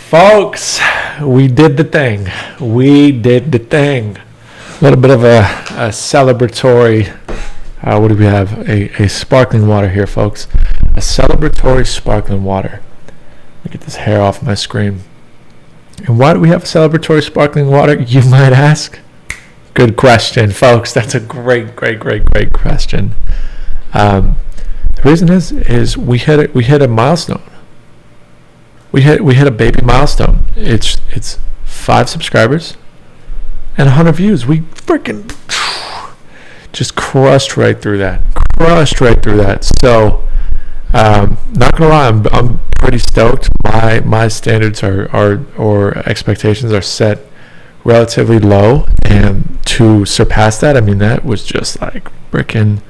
Folks, we did the thing. We did the thing. A little bit of a celebratory, what do we have? A sparkling water here, folks. A celebratory sparkling water. Let me get this hair off my screen. And why do we have a celebratory sparkling water, you might ask? Good question, folks. That's a great question. The reason is we hit a milestone. We hit a baby milestone. It's 5 subscribers and 100 views. We freaking just crushed right through that. So, not gonna lie, I'm pretty stoked. My standards or expectations are set relatively low, and to surpass that, I mean, that was just like freaking.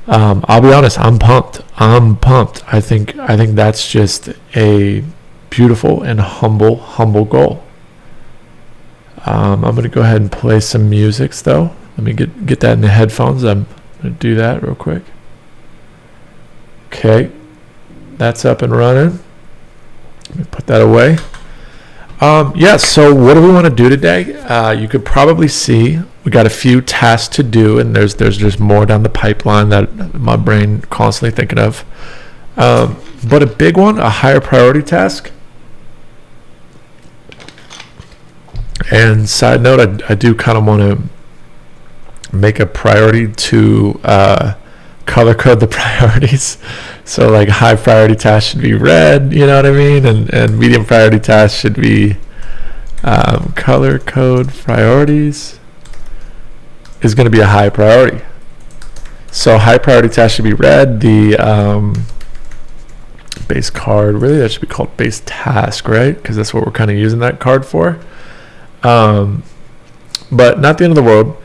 I'll be honest, I'm pumped. I think that's just a beautiful and humble goal. I'm gonna go ahead and play some music though. Let me get that in the headphones. I'm gonna do that real quick. Okay, that's up and running. Let me put that away. So what do we want to do today? You could probably see we got a few tasks to do, and there's just more down the pipeline that my brain constantly thinking of. But a big one, a higher priority task. And side note, I do kind of want to make a priority to color code the priorities. So like high priority tasks should be red, you know what I mean? And medium priority tasks should be color code priorities is going to be a high priority. So high priority task should be red. The base card, really that should be called base task, right? Because that's what we're kind of using that card for. But not the end of the world.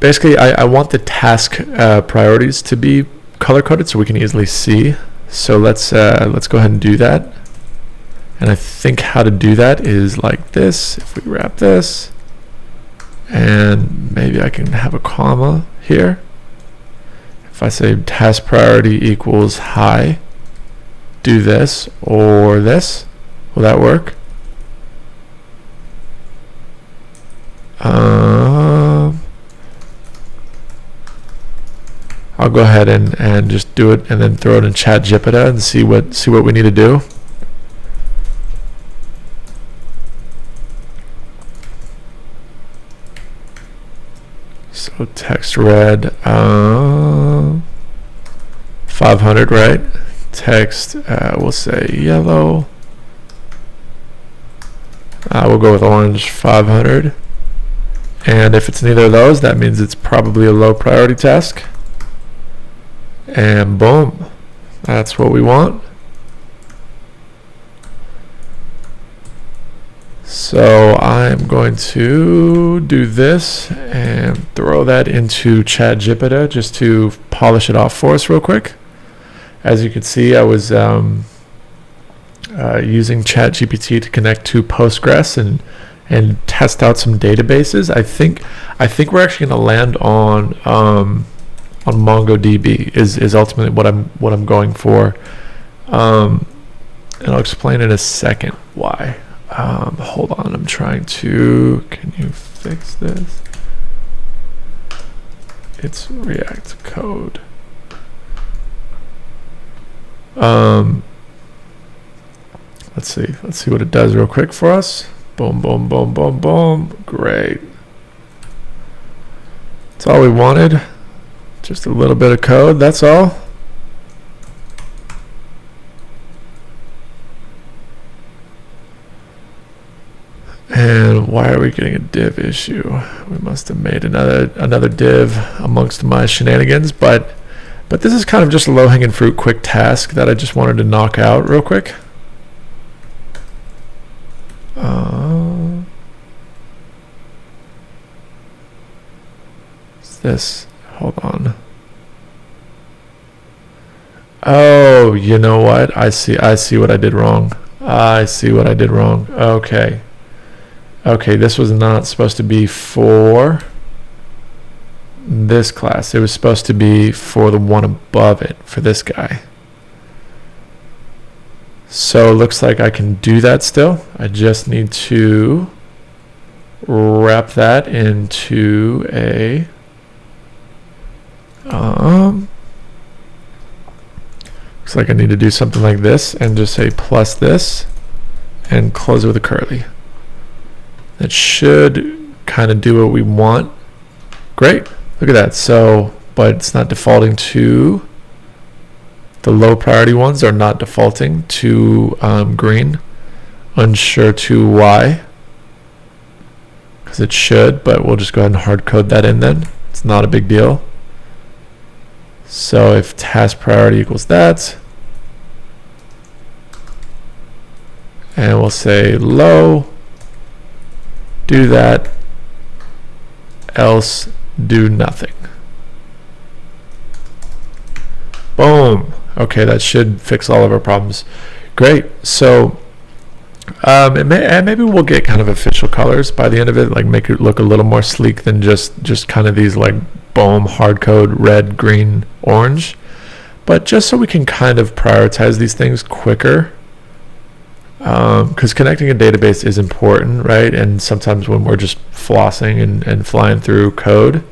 Basically, I want the task priorities to be color coded so we can easily see. So let's go ahead and do that. And I think how to do that is like this. If we wrap this, and maybe I can have a comma here. If I say task priority equals high, do this or this. Will that work? I'll go ahead and just do it and then throw it in ChatGPT and see what we need to do. So text red, 500, right? Text, we'll say yellow. We'll go with orange, 500. And if it's neither of those, that means it's probably a low priority task. And boom, that's what we want. So I'm going to do this and throw that into ChatGPT just to polish it off for us real quick. As you can see, I was using ChatGPT to connect to Postgres and test out some databases. I think we're actually going to land on MongoDB is ultimately what I'm going for, and I'll explain in a second why. Hold on, I'm trying to. Can you fix this? It's React code. Let's see what it does real quick for us. Boom, boom, boom, boom, boom. Great. That's all we wanted. Just a little bit of code, that's all. And why are we getting a div issue? We must have made another div amongst my shenanigans, but this is kind of just a low-hanging fruit quick task that I just wanted to knock out real quick. What's this? Hold on. Oh, you know what? I see what I did wrong. Okay, this was not supposed to be for this class. It was supposed to be for the one above it, for this guy. So it looks like I can do that still. I just need to wrap that into a looks like I need to do something like this and just say plus this and close it with a curly. That should kind of do what we want. Great, look at that. So, but it's not defaulting to the low priority ones are not defaulting to green. Unsure to why, because it should, but we'll just go ahead and hard code that in then. It's not a big deal. So if task priority equals that, and we'll say low, do that, else do nothing. Boom. Okay, that should fix all of our problems. Great. So and maybe we'll get kind of official colors by the end of it, like make it look a little more sleek than just kind of these like boom hard code red, green, orange. But just so we can kind of prioritize these things quicker, because connecting a database is important, right? And sometimes when we're just flossing and flying through code,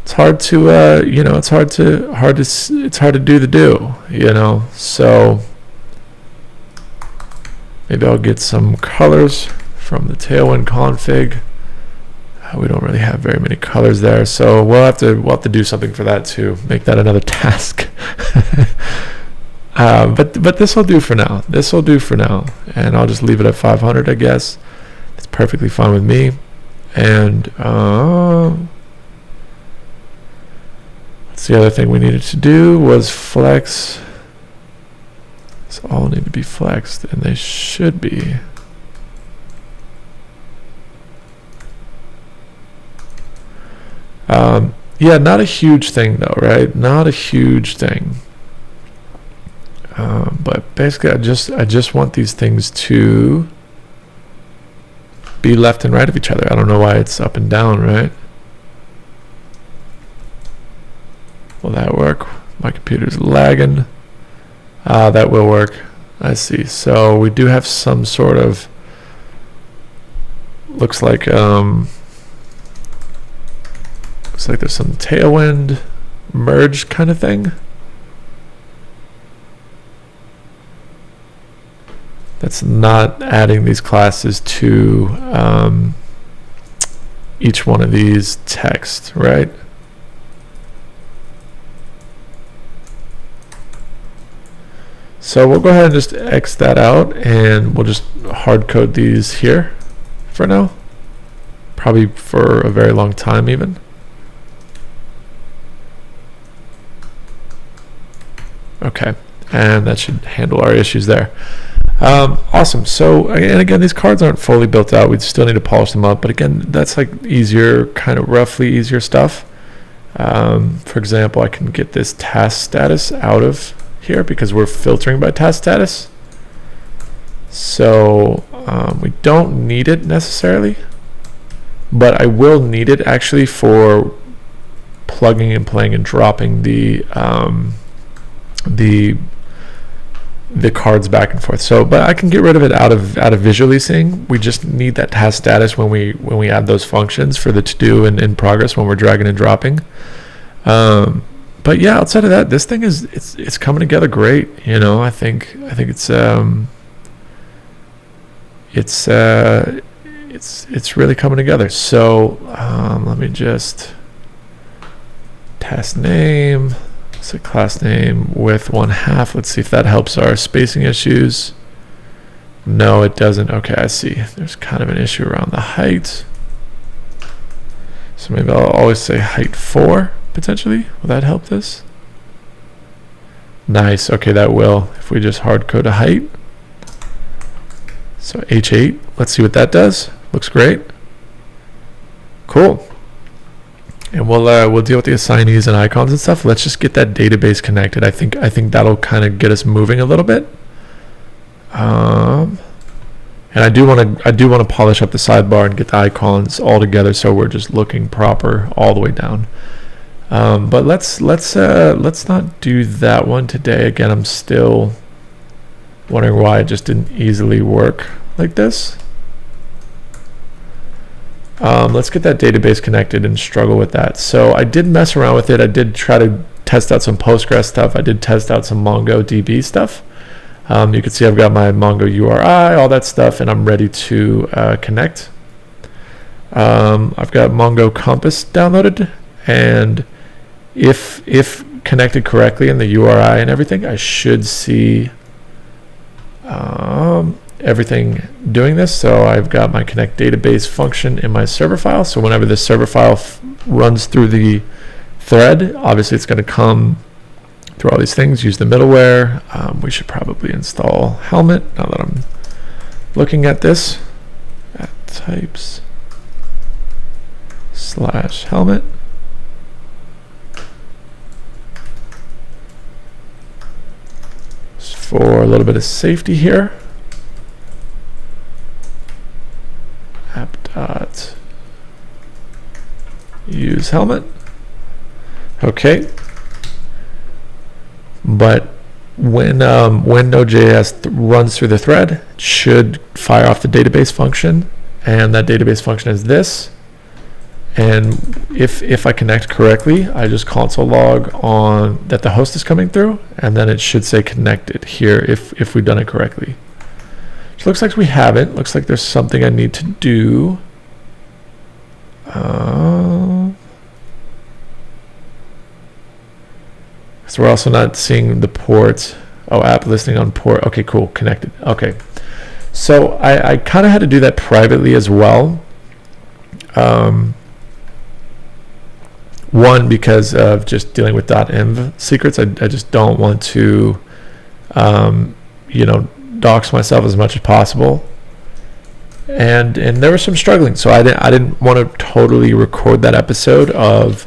it's hard to it's hard to do the do, so maybe I'll get some colors from the Tailwind config. We don't really have very many colors there, so we'll have to do something for that to make that another task. But this will do for now. This will do for now, and I'll just leave it at 500, I guess. It's perfectly fine with me. And the other thing we needed to do was flex. So all need to be flexed, and they should be. Yeah, not a huge thing though, right? Not a huge thing. But basically, I just want these things to be left and right of each other. I don't know why it's up and down, right? Will that work? My computer's lagging. That will work. I see. So we do have some sort of, looks like there's some Tailwind merge kind of thing. That's not adding these classes to each one of these texts, right? So we'll go ahead and just X that out, and we'll just hard code these here for now, probably for a very long time even. Okay, and that should handle our issues there. Awesome. So, and again, these cards aren't fully built out. We still need to polish them up, but again, that's like easier, kind of roughly easier stuff. For example, I can get this task status out of here because we're filtering by task status. So we don't need it necessarily, but I will need it actually for plugging and playing and dropping the cards back and forth. So, but I can get rid of it out of visually seeing. We just need that task status when we add those functions for the to do and in progress when we're dragging and dropping. But yeah, outside of that, this thing it's coming together great. I think it's really coming together. So let me just task name. So class name with 1/2. Let's see if that helps our spacing issues. No, it doesn't. Okay, I see. There's kind of an issue around the height. So maybe I'll always say height 4, potentially. Will that help this? Nice. Okay, that will. If we just hard code a height. So H8. Let's see what that does. Looks great. Cool. And we'll deal with the assignees and icons and stuff. Let's just get that database connected. I think that'll kind of get us moving a little bit. And I do want to polish up the sidebar and get the icons all together so we're just looking proper all the way down. But let's not do that one today. Again, I'm still Wondering why it just didn't easily work like this. Let's get that database connected and struggle with that. So I did mess around with it. I did try to test out some Postgres stuff. I did test out some MongoDB stuff. You can see I've got my Mongo URI, all that stuff, and I'm ready to connect. I've got Mongo Compass downloaded, and if connected correctly in the URI and everything, I should see everything doing this. So I've got my connect database function in my server file. So whenever this server file runs through the thread, obviously it's going to come through all these things, use the middleware. We should probably install Helmet now that I'm looking at this. At types/helmet. Just for a little bit of safety here. App.use helmet. Okay. But when Node.js runs through the thread, it should fire off the database function, and that database function is this. And if I connect correctly, I just console log on that the host is coming through, and then it should say connected here if we've done it correctly. So looks like we haven't. Looks like there's something I need to do. So we're also not seeing the port. Oh, app listing on port. Okay, cool, connected. Okay, so I kind of had to do that privately as well. One, because of just dealing with .env secrets. I just don't want to, dox myself as much as possible. And there was some struggling, so I didn't want to totally record that episode of,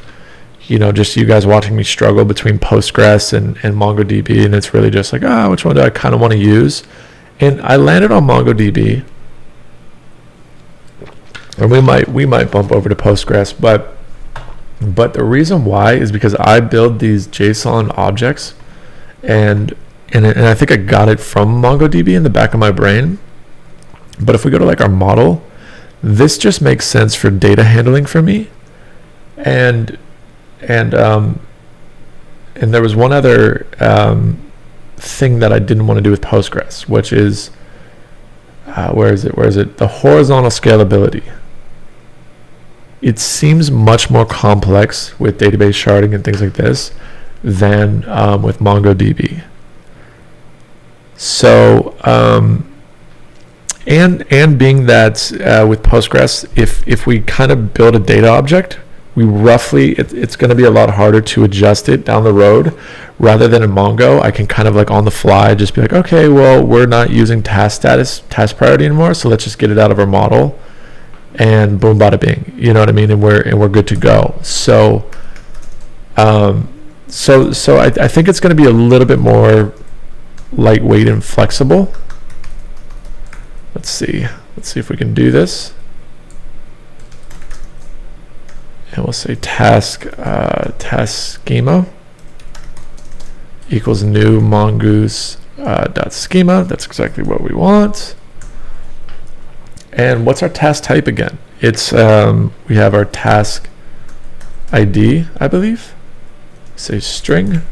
just you guys watching me struggle between Postgres and MongoDB, and it's really just like, which one do I kind of want to use? And I landed on MongoDB, and we might bump over to Postgres, but the reason why is because I build these JSON objects, and I think I got it from MongoDB in the back of my brain. But if we go to like our model, this just makes sense for data handling for me, and there was one other thing that I didn't want to do with Postgres, which is where is it? The horizontal scalability. It seems much more complex with database sharding and things like this than with MongoDB. So and being that with Postgres, if we kind of build a data object, we roughly it's going to be a lot harder to adjust it down the road, rather than in Mongo. I can kind of like on the fly just be like, okay, well, we're not using task priority anymore, so let's just get it out of our model, and boom, bada bing, you know what I mean? And we're good to go. So I think it's going to be a little bit more lightweight and flexible. Let's see if we can do this. And we'll say task schema equals new mongoose dot schema. That's exactly what we want. And what's our task type again? It's we have our task ID, I believe. Say string.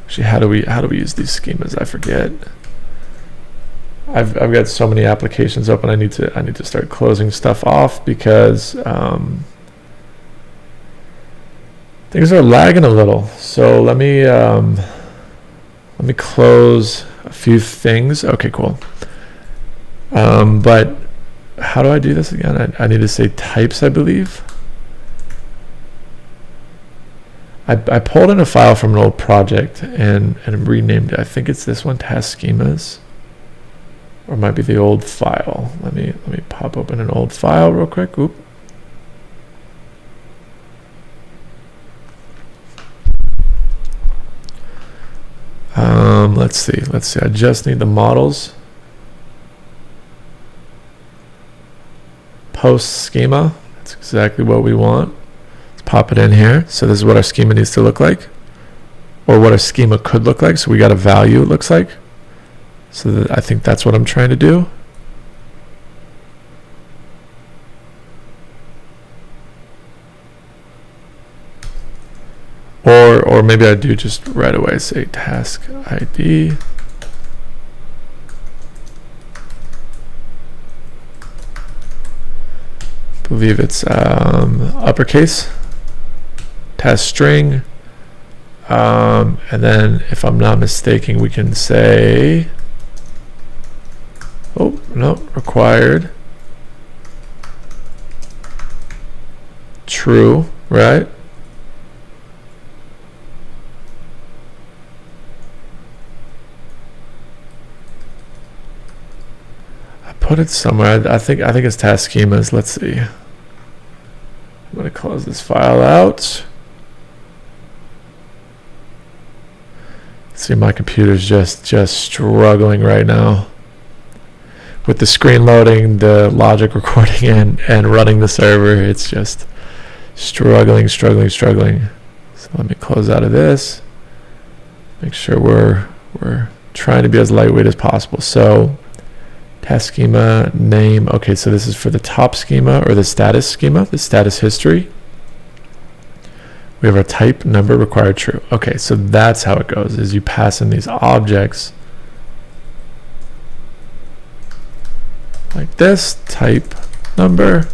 Actually, how do we use these schemas? I forget. I've got so many applications open. I need to start closing stuff off because things are lagging a little. So let me close a few things. Okay, cool. But how do I do this again? I need to say types, I believe. I pulled in a file from an old project and renamed it. I think it's this one, task schemas. Or it might be the old file. Let me pop open an old file real quick. Oop. Let's see. I just need the models. Post schema. That's exactly what we want. Let's pop it in here. So this is what our schema needs to look like, or what our schema could look like. So we got a value, it looks like. So I think that's what I'm trying to do. Or maybe I do just right away say task ID. Believe it's uppercase, task string, and then if I'm not mistaken, we can say, oh no, required true, right? I put it somewhere. I think it's task schemas. Let's see. I'm going to close this file out. See, my computer's just struggling right now with the screen loading, the logic recording, and running the server. It's just struggling. So let me close out of this. Make sure we're trying to be as lightweight as possible. So task schema name. Okay, so this is for the top schema or the status schema, the status history. We have our type, number, required true. Okay, so that's how it goes, is you pass in these objects like this, type, number,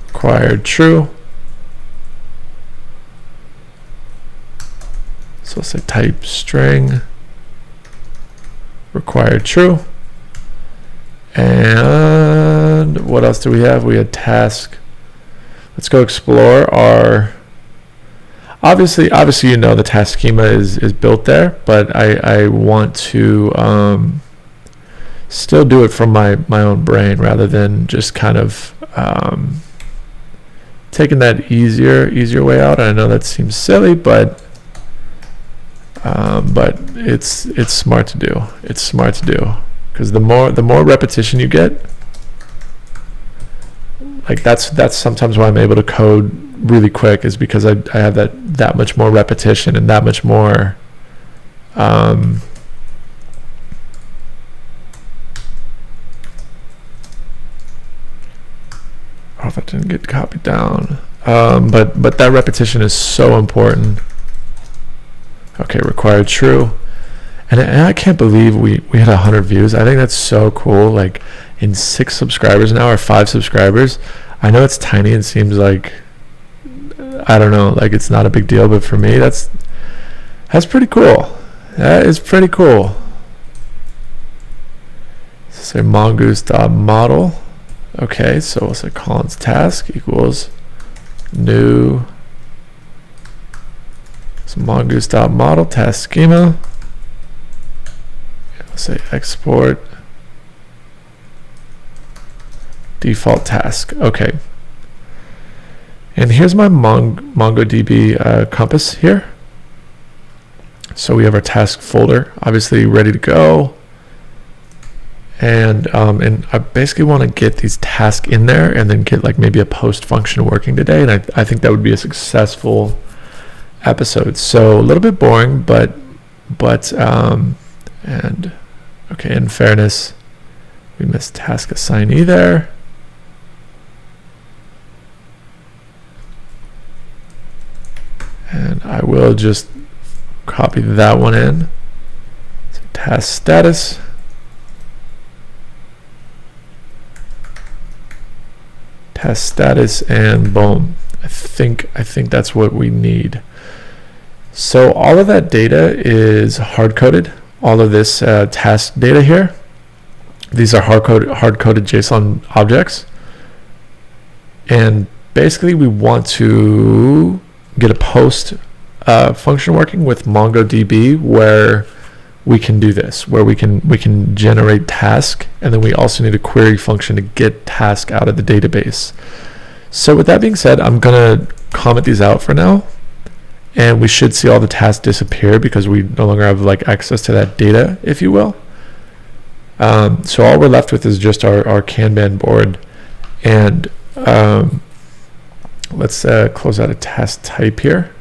required true. So we'll say type string, required true. And what else do we have? We had task. Let's go explore our, obviously you know the task schema is built there, but I want to still do it from my own brain rather than just kind of taking that easier way out. I know that seems silly, but it's smart to do. It's smart to do. Because the more repetition you get, like that's sometimes why I'm able to code really quick, is because I have that much more repetition and that much more oh, that didn't get copied down. But that repetition is so important. Okay, required true. And I can't believe we had 100 views. I think that's so cool. Like in 6 subscribers now, or 5 subscribers. I know it's tiny and seems like, I don't know, like it's not a big deal, but for me, that's pretty cool. That is pretty cool. So say mongoose.model. Okay, so we'll say Colin's task equals new. So mongoose.model task schema. Say export default task. Okay, and here's my MongoDB compass here. So we have our task folder obviously ready to go, and I basically want to get these tasks in there and then get like maybe a post function working today, and I think that would be a successful episode. So a little bit boring, but and okay, in fairness, we missed task assignee there. And I will just copy that one in. So task status. Task status, and boom. I think that's what we need. So all of that data is hard-coded. All of this task data here, these are hard-coded JSON objects, and basically we want to get a post function working with MongoDB where we can do this, where we can generate task, and then we also need a query function to get task out of the database. So with that being said, I'm gonna comment these out for now. And we should see all the tasks disappear because we no longer have like access to that data, if you will. So all we're left with is just our Kanban board. And let's close out a task type here.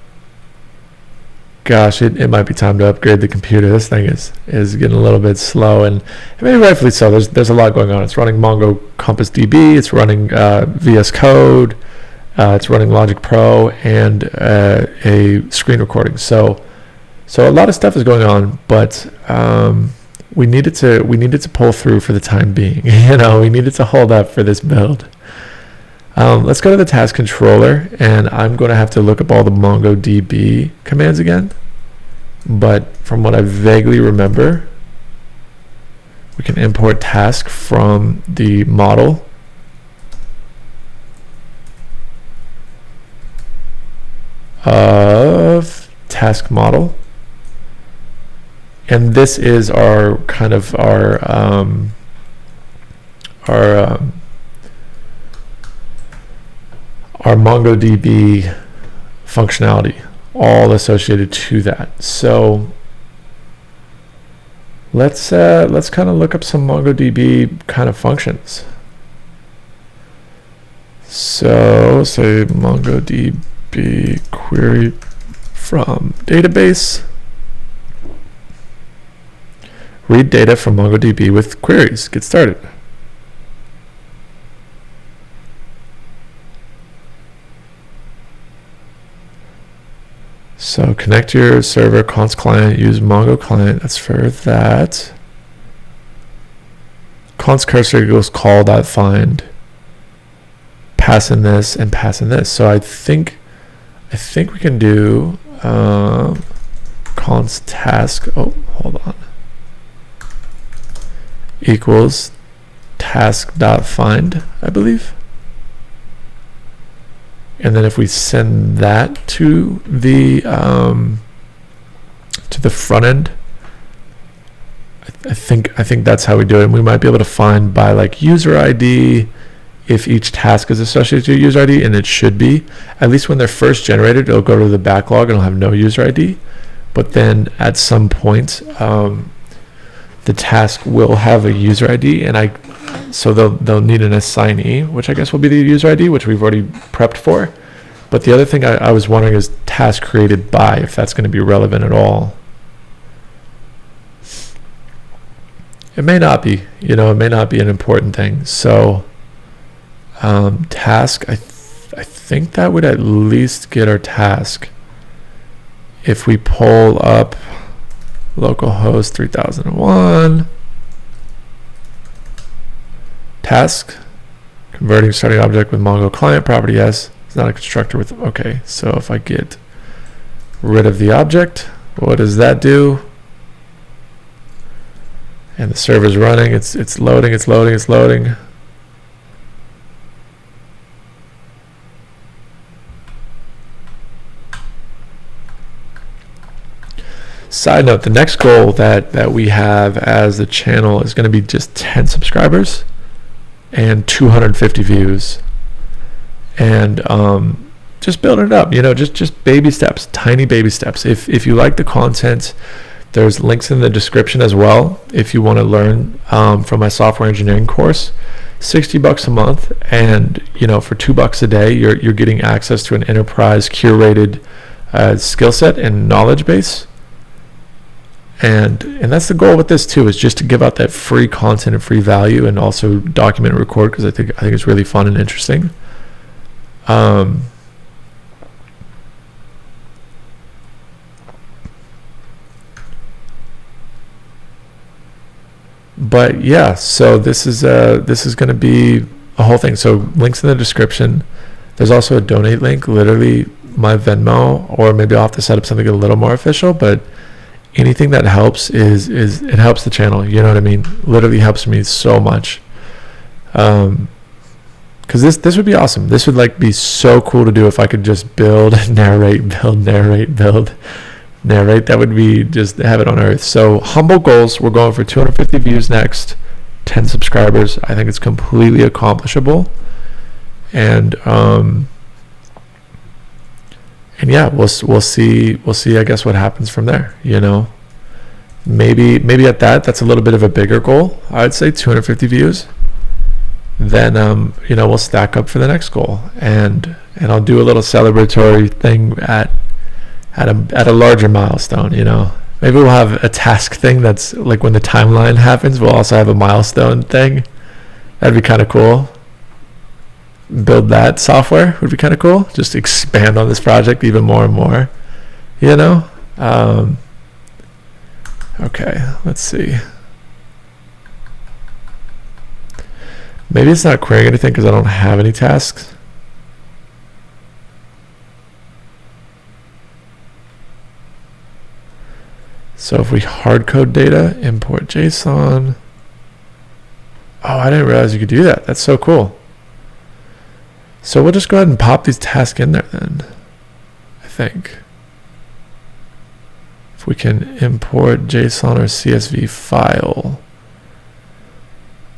gosh, it might be time to upgrade the computer. This thing is getting a little bit slow, and maybe rightfully so. There's a lot going on. It's running Mongo Compass DB. It's running VS Code. It's running Logic Pro and a screen recording. So a lot of stuff is going on, but we needed to pull through for the time being. We needed to hold up for this build. Let's go to the task controller, and I'm going to have to look up all the MongoDB commands again. But from what I vaguely remember, we can import task from the model. Of task model, and this is our kind of our MongoDB functionality, all associated to that. So let's kind of look up some MongoDB kind of functions. So say MongoDB query from database, read data from MongoDB with queries. Get started. So connect your server, const client, use Mongo client. That's for that. Const cursor equals call.find. Pass in this and pass in this. So I think we can do const task. Oh, hold on. Equals task.find, I believe. And then if we send that to the front end, I think that's how we do it. And we might be able to find by like user ID if each task is associated to a user ID, and it should be. At least when they're first generated, it'll go to the backlog and it'll have no user ID. But then at some point, the task will have a user ID, and so they'll need an assignee, which I guess will be the user ID, which we've already prepped for. But the other thing I was wondering is task created by, if that's going to be relevant at all. It may not be, it may not be an important thing. So task, I think that would at least get our task if we pull up localhost 3001 task, converting starting object with Mongo client property yes. It's not a constructor with, okay, so if I get rid of the object, what does that do? And the server's running, it's loading. Side note, the next goal that we have as the channel is going to be just 10 subscribers and 250 views. And just building it up, just baby steps, tiny baby steps. If you like the content, there's links in the description as well. If you want to learn from my software engineering course, $60 a month, and for $2 a day, you're getting access to an enterprise curated skill set and knowledge base. And that's the goal with this too, is just to give out that free content and free value, and also document and record, because I think it's really fun and interesting. But yeah, so this is going to be a whole thing. So links in the description. There's also a donate link, literally my Venmo, or maybe I'll have to set up something a little more official, but anything that helps is it helps the channel. You know what I mean? Literally helps me so much. Because this would be awesome. This would be so cool to do if I could just build, narrate, build, narrate, build, narrate. That would be just heaven on earth. So humble goals. We're going for 250 views next, 10 subscribers. I think it's completely accomplishable. And yeah, we'll see I guess what happens from there. Maybe at that's a little bit of a bigger goal. I'd say 250 views. Then we'll stack up for the next goal, and I'll do a little celebratory thing at at a larger milestone, you know. Maybe we'll have a task thing that's like when the timeline happens, we'll also have a milestone thing. That'd be kind of cool. Build that software would be kind of cool. Just expand on this project even more and more, you know. Okay, let's see. Maybe it's not querying anything because I don't have any tasks. So if we hard code data, import JSON. Oh, I didn't realize you could do that. That's so cool. So we'll just go ahead and pop these tasks in there then, I think. If we can import JSON or CSV file,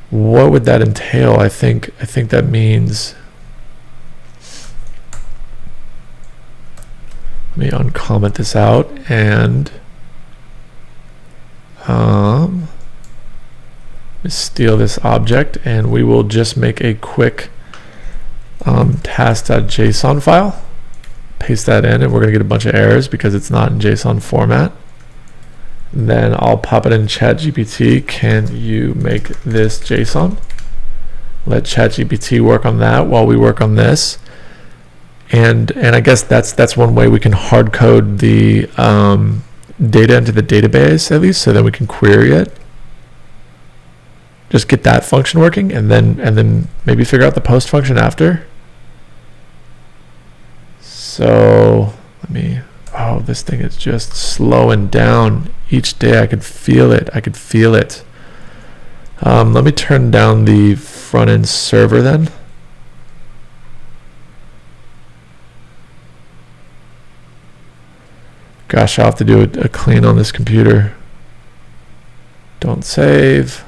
what would that entail? I think that means, let me uncomment this out and steal this object, and we will just make a quick task.json file, paste that in, and we're going to get a bunch of errors because it's not in JSON format. Then I'll pop it in ChatGPT. Can you make this JSON? Let ChatGPT work on that while we work on this. And I guess that's one way we can hard code the data into the database, at least, so that we can query it. Just get that function working, and then maybe figure out the post function after. So let me. Oh, this thing is just slowing down each day. I could feel it. I could feel it. Let me turn down the front end server then. Gosh, I'll have to do a clean on this computer. Don't save.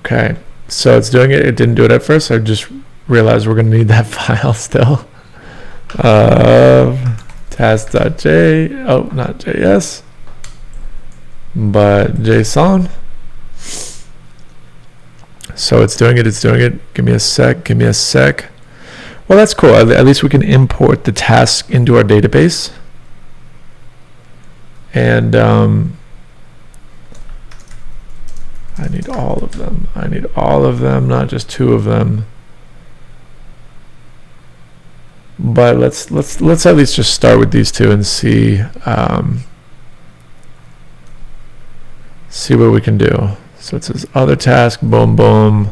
Okay, so it's doing it. It didn't do it at first. I just realized we're going to need that file still. Task.j, oh, not JS, but JSON. So it's doing it. It's doing it. Give me a sec. Give me a sec. Well, that's cool. At least we can import the task into our database. And I need all of them. I need all of them, not just two of them. But let's at least just start with these two and see see what we can do. So it says other task, boom, boom.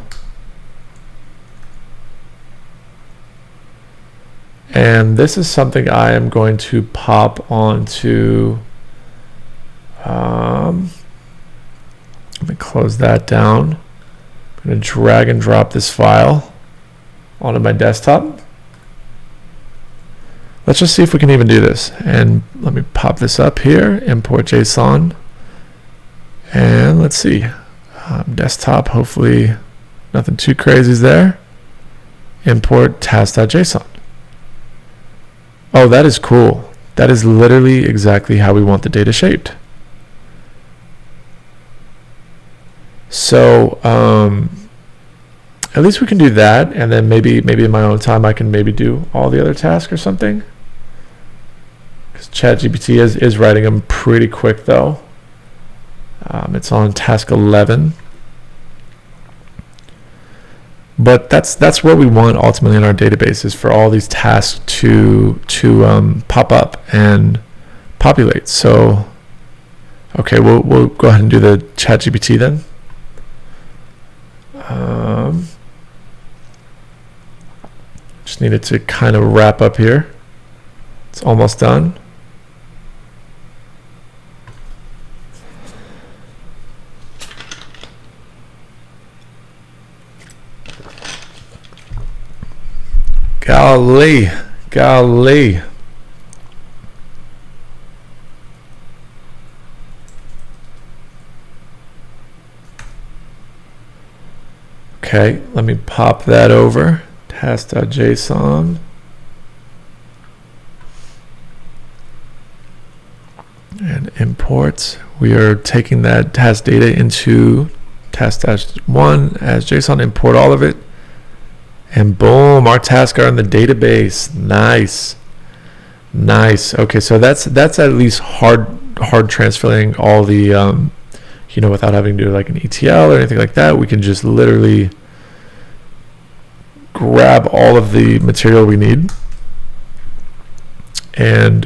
And this is something I am going to pop onto. Let me close that down. I'm going to drag and drop this file onto my desktop. Let's just see if we can even do this. And let me pop this up here, import JSON. And let's see. Desktop, hopefully nothing too crazy is there. Import task.json. Oh, that is cool. That is literally exactly how we want the data shaped. So at least we can do that, and then maybe in my own time I can maybe do all the other tasks or something. Because ChatGPT is writing them pretty quick though. It's on task 11. But that's what we want ultimately in our database, is for all these tasks to pop up and populate. So, okay, we'll go ahead and do the ChatGPT then. Just needed to kind of wrap up here. It's almost done. Golly. Okay, let me pop that over. Task.json. And import. We are taking that task data into task-1 as JSON, import all of it. And boom, our tasks are in the database. Nice. Okay, so that's at least hard transferring all the without having to do like an ETL or anything like that. We can just literally grab all of the material we need, and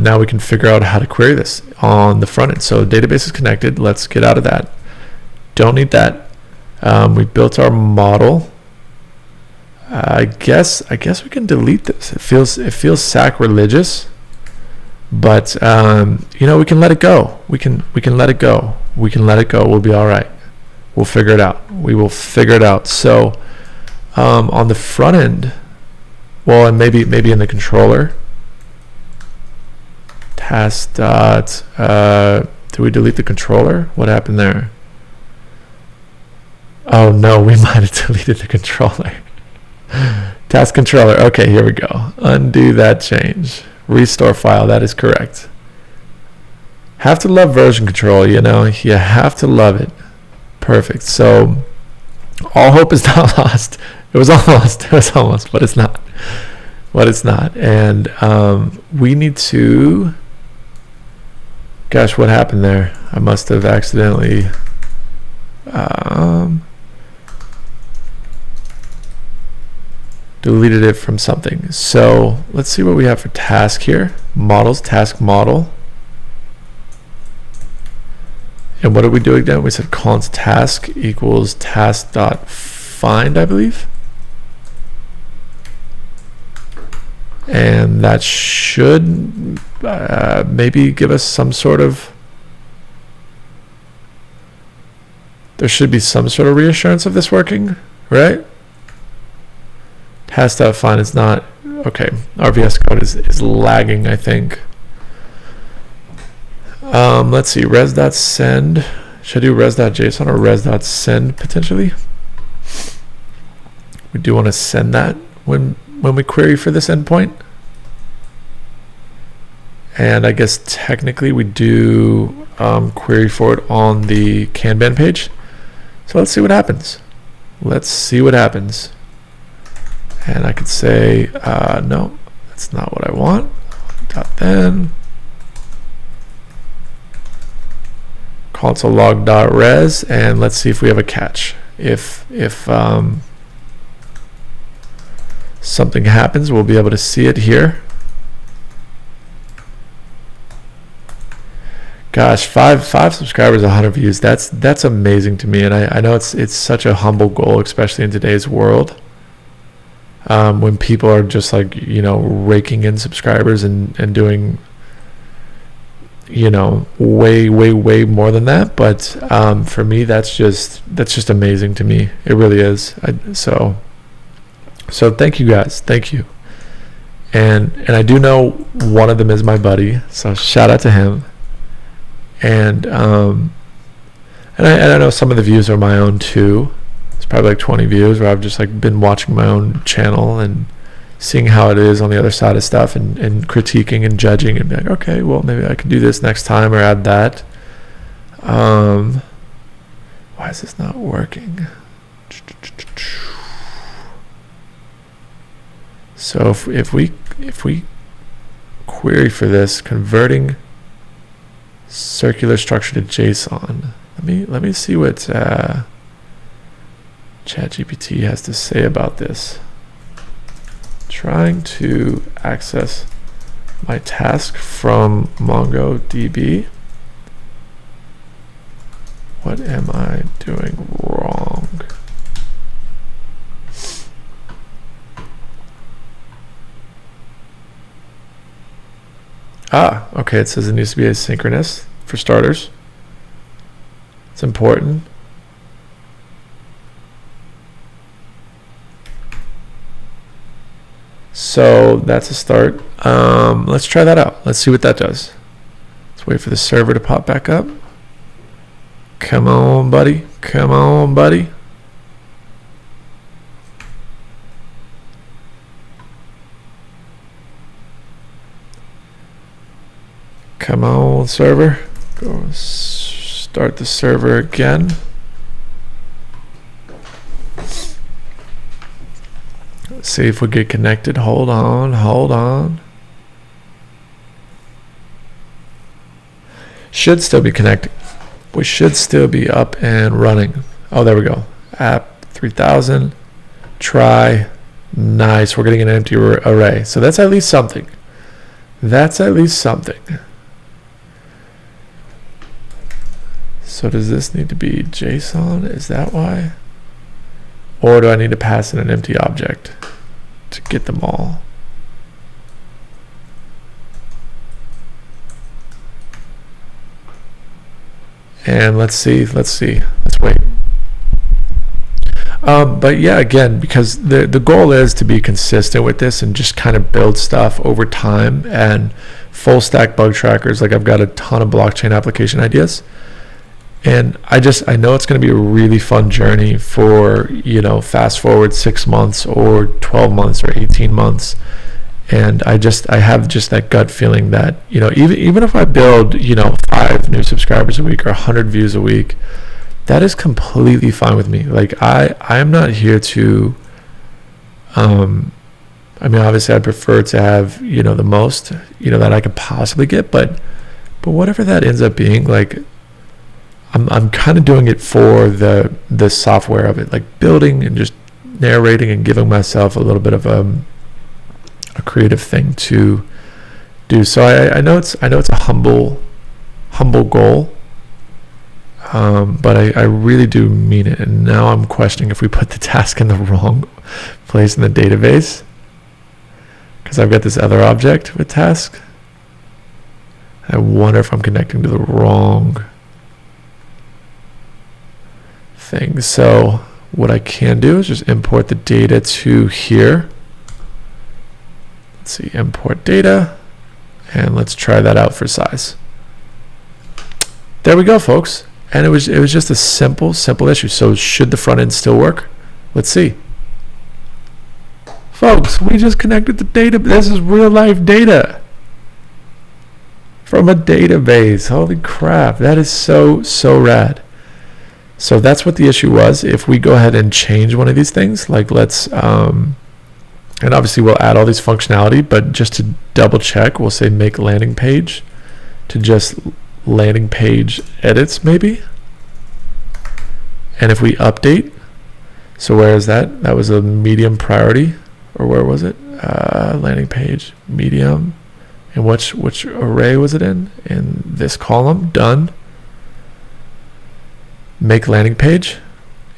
now we can figure out how to query this on the front end. So database is connected. Let's get out of that. Don't need that. We built our model. I guess we can delete this. It feels sacrilegious, but we can let it go. We can let it go. We'll be all right. We'll figure it out. We will figure it out. So on the front end, well, and maybe in the controller, task dot. Did we delete the controller? What happened there? Oh no, we might have deleted the controller. Task controller. Okay, here we go. Undo that change. Restore file. That is correct. Have to love version control, you have to love it. Perfect. So all hope is not lost. It was almost, but it's not. And we need to, gosh, what happened there? I must have accidentally deleted it from something. So let's see what we have for task here. Models, task model. And what did we do again? We said const task equals task.find, I believe. And that should maybe give us some sort of, there should be some sort of reassurance of this working, right? Task.find is not, okay, our VS Code is lagging, I think. Let's see, res.send. Should I do res.json or res.send potentially? We do want to send that when we query for this endpoint. And I guess technically we do query for it on the Kanban page. So let's see what happens. And I could say, no, that's not what I want. .then. Console log.res, and let's see if we have a catch. If something happens, we'll be able to see it here. Gosh, five subscribers, 100 views. That's amazing to me, and I know it's such a humble goal, especially in today's world, when people are just like raking in subscribers and doing way more than that. But for me, that's just amazing to me. It really is. So thank you guys. Thank you. And I do know one of them is my buddy, so shout out to him. And I know some of the views are my own too. It's probably like 20 views where I've just like been watching my own channel and seeing how it is on the other side of stuff, and critiquing and judging and being like, okay, well, maybe I could do this next time or add that. Why is this not working? So if we query for this, converting circular structure to JSON. Let me see what ChatGPT has to say about this. Trying to access my task from MongoDB. What am I doing wrong? Okay, it says it needs to be asynchronous for starters. It's important. So that's a start. Let's try that out. Let's see what that does. Let's wait for the server to pop back up. Come on, buddy. Come on, buddy. Come on, server. Go start the server again. Let's see if we get connected. Hold on, hold on. Should still be connected. We should still be up and running. Oh, there we go. App 3000. Try. Nice. We're getting an empty array. So that's at least something. That's at least something. So does this need to be JSON? Is that why? Or do I need to pass in an empty object to get them all? And let's wait. But yeah, again, because the goal is to be consistent with this and just kind of build stuff over time, and full stack bug trackers. Like, I've got a ton of blockchain application ideas. And I know it's going to be a really fun journey for, fast forward 6 months or 12 months or 18 months. And I have just that gut feeling that, even if I build, 5 new subscribers a week or 100 views a week, that is completely fine with me. Like, I am not here to, obviously I'd prefer to have, the most, that I could possibly get, but whatever that ends up being, like, I'm kind of doing it for the software of it, like building and just narrating and giving myself a little bit of a creative thing to do. So I know it's a humble goal, but I really do mean it. And now I'm questioning if we put the task in the wrong place in the database, because I've got this other object with task. I wonder if I'm connecting to the wrong thing. So what I can do is just import the data to here. Let's see, import data, and let's try that out for size. There we go, folks. And it was just a simple issue. So should the front end still work? Let's see. Folks, we just connected the data. This is real life data from a database. Holy crap, that is so rad. So that's what the issue was. If we go ahead and change one of these things, like let's, and obviously we'll add all these functionality, but just to double check, we'll say make landing page to just landing page edits maybe. And if we update, so where is that? That was a medium priority, or where was it? Landing page, medium. And which array was it in? In this column, done. Make landing page.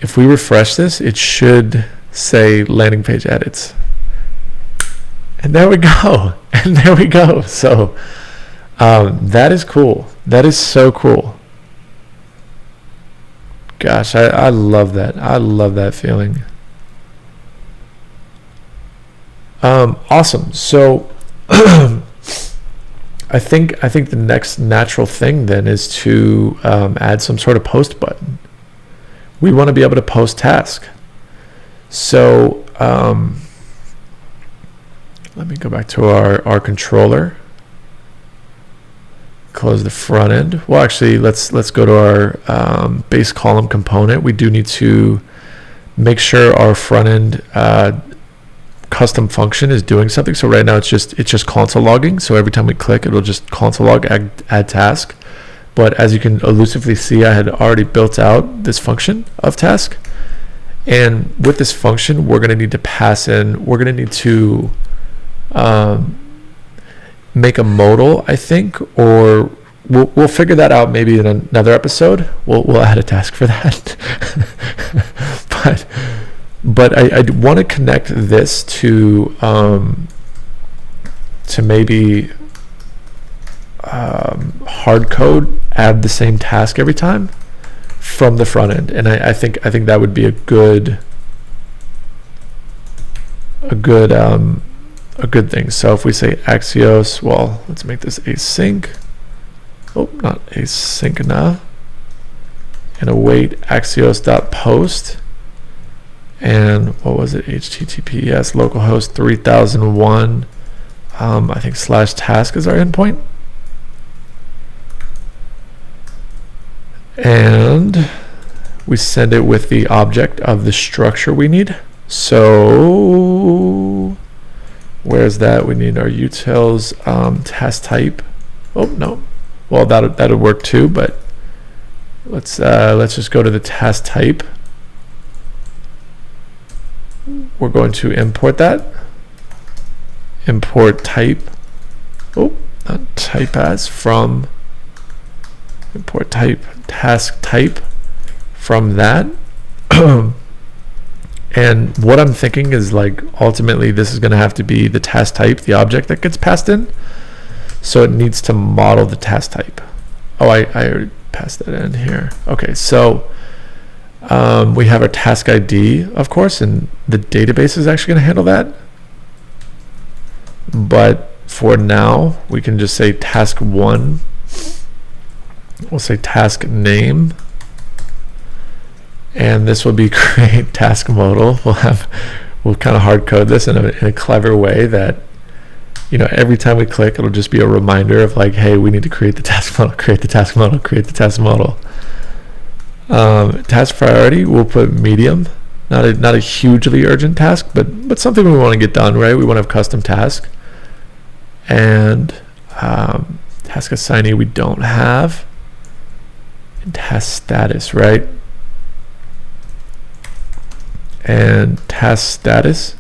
If we refresh this, it should say landing page edits. And there we go. And there we go. So that is cool. That is so cool. Gosh, I love that. I love that feeling. Awesome. So I think the next natural thing then is to add some sort of post button. We want to be able to post task. So let me go back to our controller. Close the front end. Well, actually, let's go to our base column component. We do need to make sure our front end custom function is doing something. So right now it's just console logging. So every time we click, it'll just console log add task. But as you can elusively see, I had already built out this function of task. And with this function, we're going to need to pass in, we're going to need to make a modal, I think, or we'll figure that out maybe in another episode. We'll add a task for that. but I want to connect this to maybe hard code, add the same task every time from the front end, and I think that would be a good thing. So if we say Axios, well, let's make this async. Oh, not async now. And await Axios.post. And what was it? HTTPS localhost 3001. I think /task is our endpoint. And we send it with the object of the structure we need. So where's that? We need our utils task type. Oh no, well that'll work too. But let's just go to the task type. We're going to import that. Import type. Oh, not type as from. Import type task type from that. And what I'm thinking is, like, ultimately this is going to have to be the task type, the object that gets passed in. So it needs to model the task type. Oh, I already passed that in here. Okay, so we have our task ID, of course, and the database is actually going to handle that. But for now, we can just say task 1. We'll say task name, and this will be create task modal. We'll kind of hard code this in a clever way that, you know, every time we click, it'll just be a reminder of like, hey, we need to create the task model, create the task model, create the task model. Task priority, we'll put medium, not a hugely urgent task, but something we want to get done, right? We want to have custom task. And task assignee we don't have. And task status, right? And task status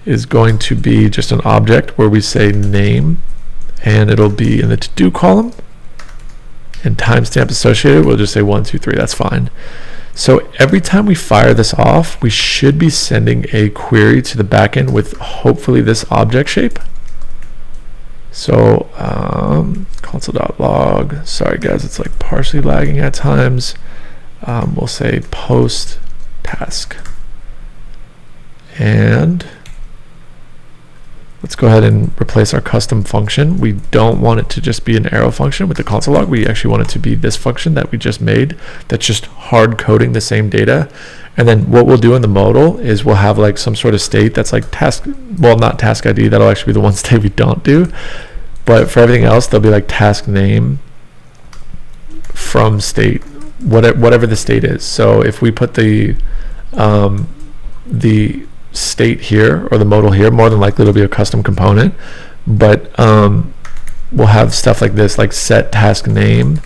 is going to be just an object where we say name, and it'll be in the to-do column, and timestamp associated, we'll just say 1, 2, 3, that's fine. So every time we fire this off, we should be sending a query to the backend with hopefully this object shape. So console.log, sorry guys, it's like partially lagging at times. We'll say post task, and let's go ahead and replace our custom function. We don't want it to just be an arrow function with the console log. We actually want it to be this function that we just made that's just hard coding the same data. And then what we'll do in the modal is we'll have like some sort of state that's like task, well, not task ID, that'll actually be the one state we don't do. But for everything else, there'll be like task name from state, whatever the state is. So if we put the state here or the modal here, more than likely it'll be a custom component. But we'll have stuff like this, like set task name,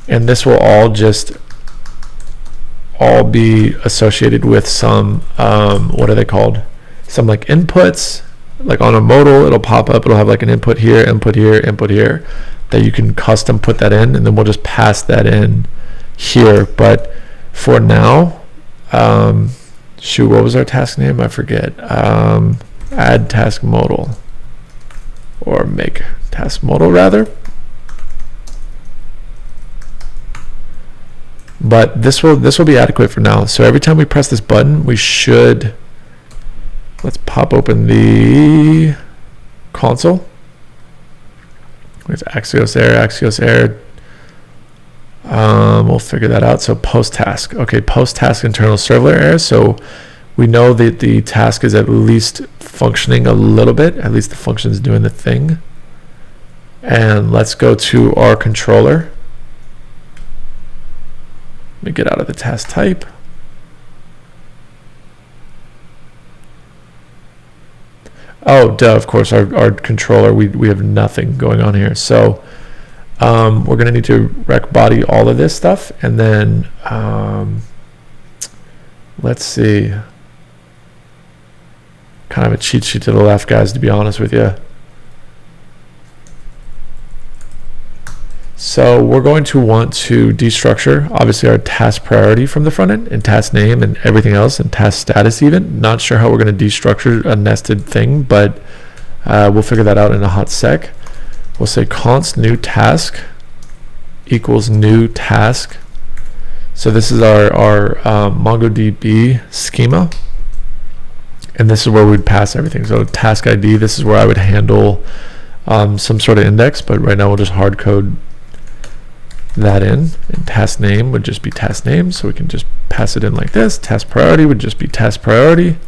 and this will all be associated with some what are they called? Some like inputs. Like on a modal, it'll pop up, it'll have like an input here, input here, input here, that you can custom put that in, and then we'll just pass that in here. But for now, shoot, what was our task name? I forget. Add task modal, or make task modal rather. But this will be adequate for now. So every time we press this button, we should, let's pop open the console. With Axios error. We'll figure that out. So post task. Okay, post task internal servlet error. So we know that the task is at least functioning a little bit. At least the function is doing the thing. And let's go to our controller. Let me get out of the task type. Oh, duh, of course, our controller, we have nothing going on here. So we're going to need to rec body all of this stuff, and then Let's see. Kind of a cheat sheet to the left, guys, to be honest with you. So we're going to want to destructure, obviously, our task priority from the front end, and task name and everything else, and task status even. Not sure how we're going to destructure a nested thing, but we'll figure that out in a hot sec. We'll say const new task equals new task. So this is our MongoDB schema, and this is where we'd pass everything. So task ID, this is where I would handle some sort of index, but right now we'll just hard code that in. And task name would just be task name, so we can just pass it in like this. Task priority would just be task priority,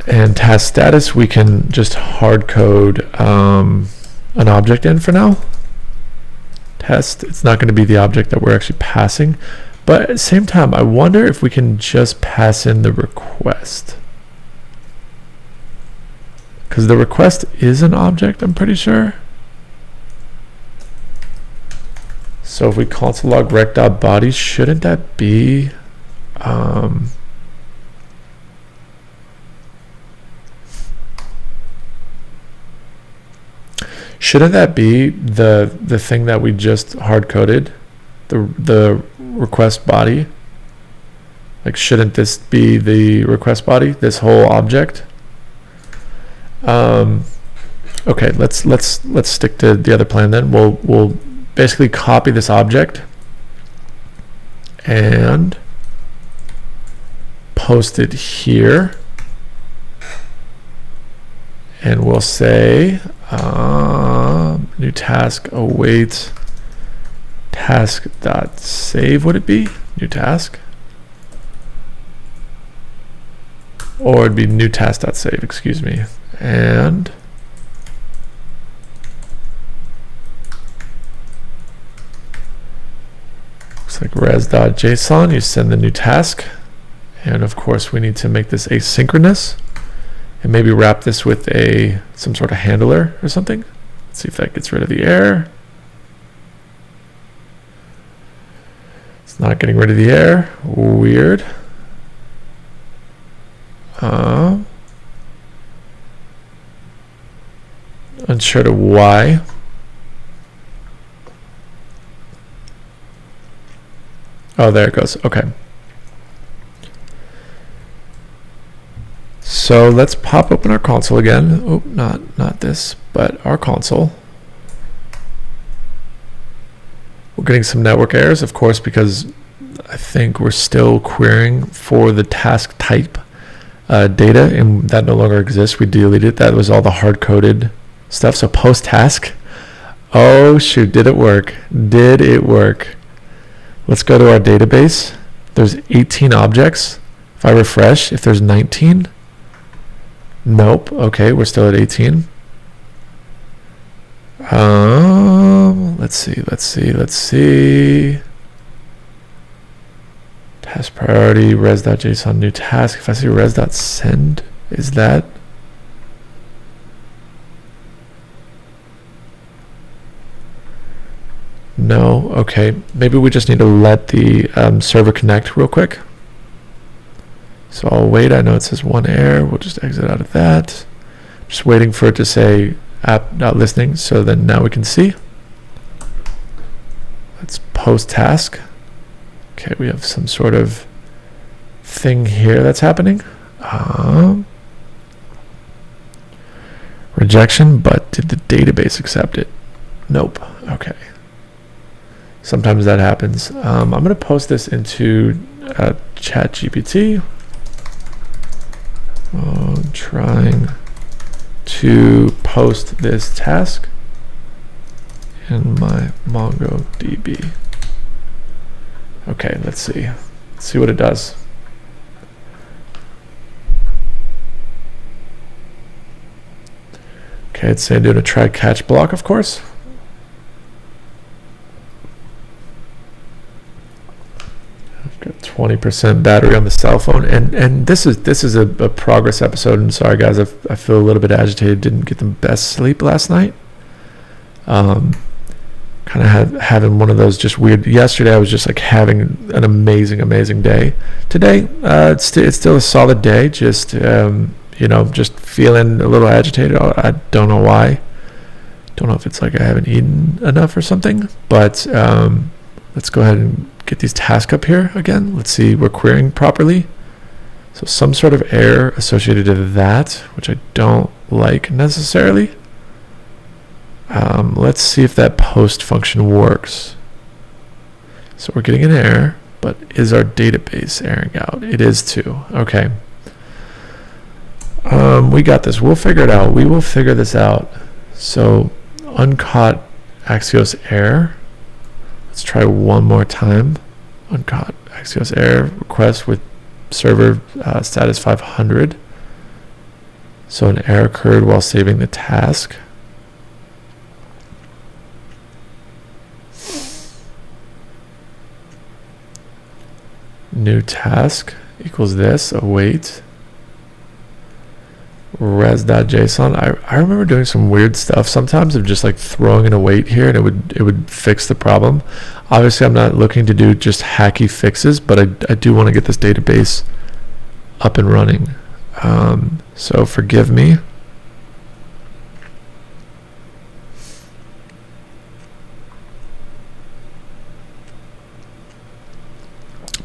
and task status we can just hard code an object in for now. Test, it's not going to be the object that we're actually passing, but at the same time I wonder if we can just pass in the request, because the request is an object, I'm pretty sure. So if we console log rec.body, shouldn't that be shouldn't that be the thing that we just hard coded, the request body? Like, shouldn't this be the request body, this whole object? Okay, let's stick to the other plan then. We'll basically copy this object and post it here, and we'll say new task awaits task dot save. Would it be new task, or it'd be new task dot save, excuse me. And looks like res.json, you send the new task, and of course we need to make this asynchronous and maybe wrap this with some sort of handler or something. Let's see if that gets rid of the error. It's not getting rid of the error. Weird. Unsure to why. Oh, there it goes. Okay. So let's pop open our console again. Oh, not this, but our console. We're getting some network errors, of course, because I think we're still querying for the task type data, and that no longer exists. We deleted that. Was all the hard-coded stuff. So post task. Oh shoot, did it work? Did it work? Let's go to our database. There's 18 objects. If I refresh, if there's 19, nope. Okay, we're still at 18. Let's see. Task priority, res.json new task. If I see res.send, is that? No. Okay, maybe we just need to let the server connect real quick. So I'll wait. I know it says one error. We'll just exit out of that. Just waiting for it to say app not listening. So then now we can see. Let's post task. Okay, we have some sort of thing here that's happening. Rejection, but did the database accept it? Nope. Okay. Sometimes that happens. I'm going to post this into ChatGPT. Trying to post this task in my MongoDB. Okay, let's see. Let's see what it does. Okay, it's saying doing a try catch block, of course. I've got 20% battery on the cell phone, and this is a progress episode. And sorry guys, I feel a little bit agitated. Didn't get the best sleep last night. Kind kind of having one of those just weird. Yesterday I was just like having an amazing day. Today it's still a solid day. Just just feeling a little agitated. I don't know why. Don't know if it's like I haven't eaten enough or something. But let's go ahead and get these tasks up here again. Let's see, we're querying properly. So some sort of error associated to that, which I don't like necessarily. Let's see if that post function works. So we're getting an error, but is our database erroring out? It is too. Okay. We got this. We'll figure it out. We will figure this out. So uncaught Axios error. Let's try one more time. Uncaught Axios error request with server status 500. So an error occurred while saving the task. New task equals this, await. Res.json. I remember doing some weird stuff sometimes of just like throwing an await here, and it would fix the problem. Obviously I'm not looking to do just hacky fixes, but I do want to get this database up and running. So forgive me.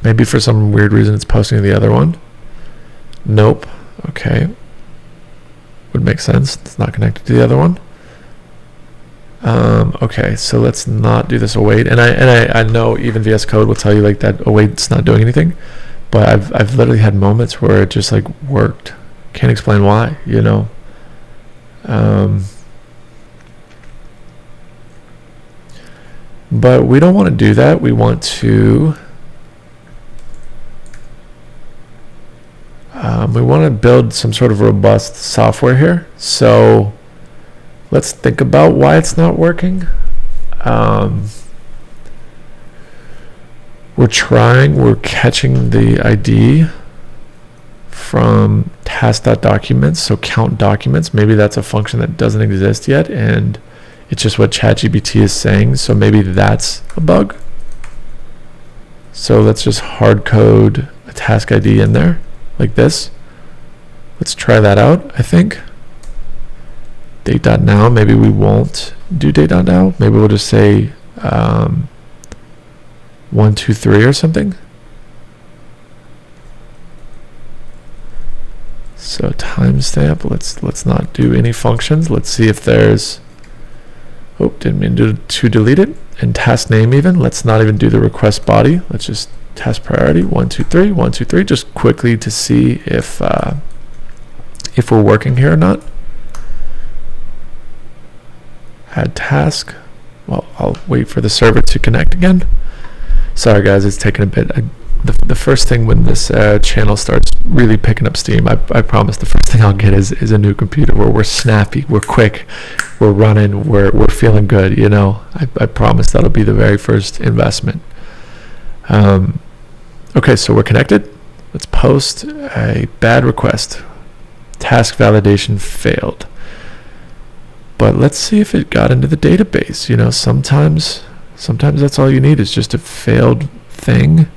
Maybe for some weird reason it's posting to the other one. Nope. Okay. Would make sense. It's not connected to the other one. Okay, so let's not do this await. And I know even VS Code will tell you like that await's not doing anything, but I've literally had moments where it just like worked. Can't explain why, you know. But we don't want to do that. We want to build some sort of robust software here. So let's think about why it's not working. We're catching the ID from task.documents, so count documents. Maybe that's a function that doesn't exist yet, and it's just what ChatGPT is saying, so maybe that's a bug. So let's just hard code a task ID in there, like this. Let's try that out, I think. Date.now, maybe we won't do date.now. Maybe we'll just say 1, 2, 3 or something. So timestamp, let's not do any functions. Let's see if there's, oh, didn't mean to delete it. And task name even, let's not even do the request body. Let's just task priority, 1, 2, 3, 1, 2, 3, just quickly to see if we're working here or not. Add task. Well, I'll wait for the server to connect again. Sorry guys, it's taking a bit. The first thing when this channel starts really picking up steam, I promise the first thing I'll get is a new computer where we're snappy, we're quick, we're running, we're feeling good, you know. I promise that'll be the very first investment. Okay, so we're connected. Let's post a bad request. Task validation failed. But let's see if it got into the database. You know, sometimes that's all you need is just a failed thing.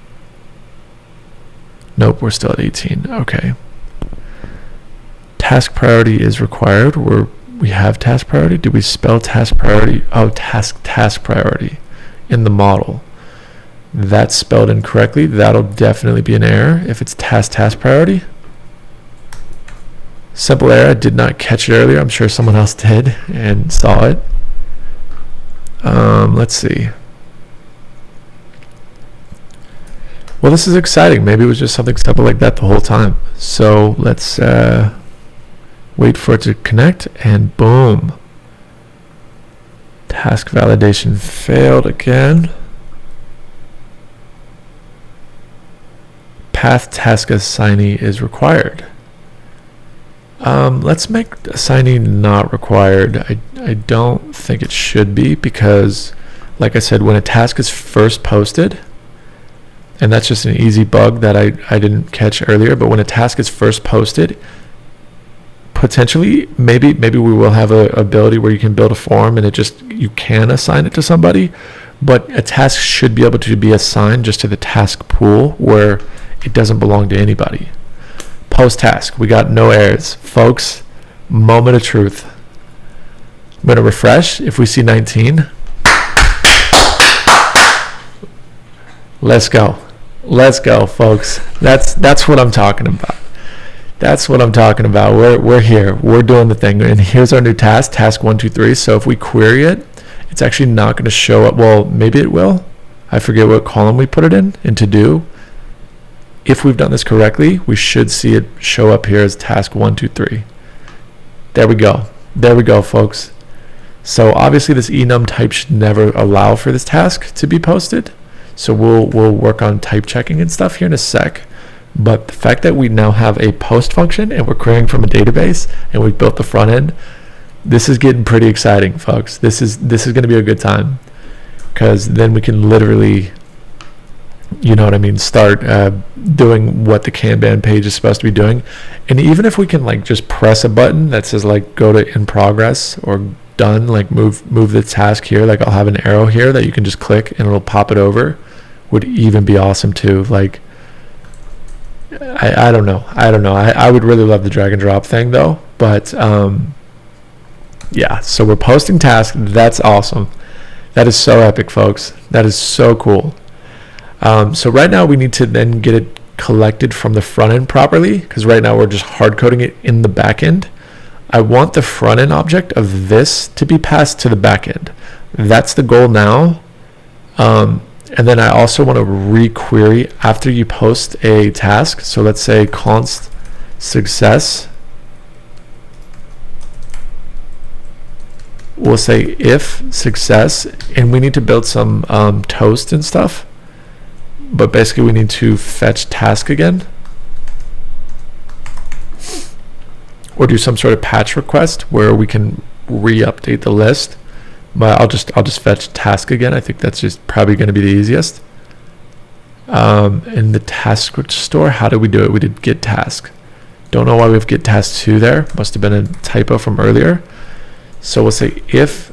Nope, we're still at 18. Okay. Task priority is required. We have task priority. Did we spell task priority? Oh, task priority in the model. That's spelled incorrectly. That'll definitely be an error if it's task priority. Simple error. I did not catch it earlier. I'm sure someone else did and saw it. Let's see. Well, this is exciting. Maybe it was just something simple like that the whole time. So let's wait for it to connect, and boom. Task validation failed again. Path task assignee is required. Let's make assignee not required. I don't think it should be, because like I said, when a task is first posted, and that's just an easy bug that I didn't catch earlier, but when a task is first posted, potentially, maybe we will have a ability where you can build a form and you can assign it to somebody, but a task should be able to be assigned just to the task pool where it doesn't belong to anybody. Post task, we got no errors. Folks, moment of truth. I'm going to refresh. If we see 19, let's go. Let's go, folks. That's what I'm talking about. That's what I'm talking about. We're here. We're doing the thing. And here's our new task, task 1, 2, 3. So if we query it, it's actually not going to show up. Well, maybe it will. I forget what column we put it in to do. If we've done this correctly, we should see it show up here as task 1, 2, 3. There we go. There we go, folks. So obviously this enum type should never allow for this task to be posted. So we'll work on type checking and stuff here in a sec. But the fact that we now have a post function and we're querying from a database and we've built the front end, this is getting pretty exciting, folks. This is going to be a good time, because then we can literally, you know what I mean, start doing what the Kanban page is supposed to be doing. And even if we can like just press a button that says like go to in progress or done, like move the task here, like I'll have an arrow here that you can just click and it'll pop it over, would even be awesome too. Like I don't know. I would really love the drag and drop thing though, but yeah, so we're posting tasks. That's awesome. That is so epic, folks. That is so cool. So right now we need to then get it collected from the front end properly, because right now we're just hard coding it in the back end. I want the front end object of this to be passed to the back end. That's the goal now. And then I also want to requery after you post a task. So let's say const success. We'll say if success, and we need to build some toast and stuff. But basically we need to fetch task again, or do some sort of patch request where we can re-update the list. But I'll just fetch task again. I think that's just probably going to be the easiest. In the task store, how did we do it? We did get task. Don't know why we have get task 2 there. Must have been a typo from earlier. So we'll say if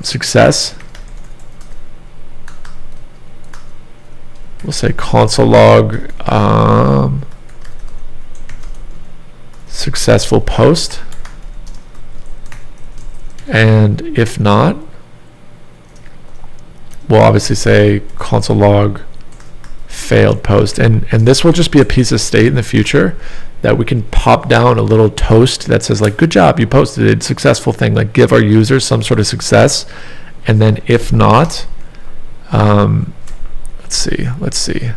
success. We'll say console log successful post. And if not, we'll obviously say console log failed post. And this will just be a piece of state in the future that we can pop down a little toast that says like, good job, you posted it, successful thing, like give our users some sort of success. And then if not, let's see.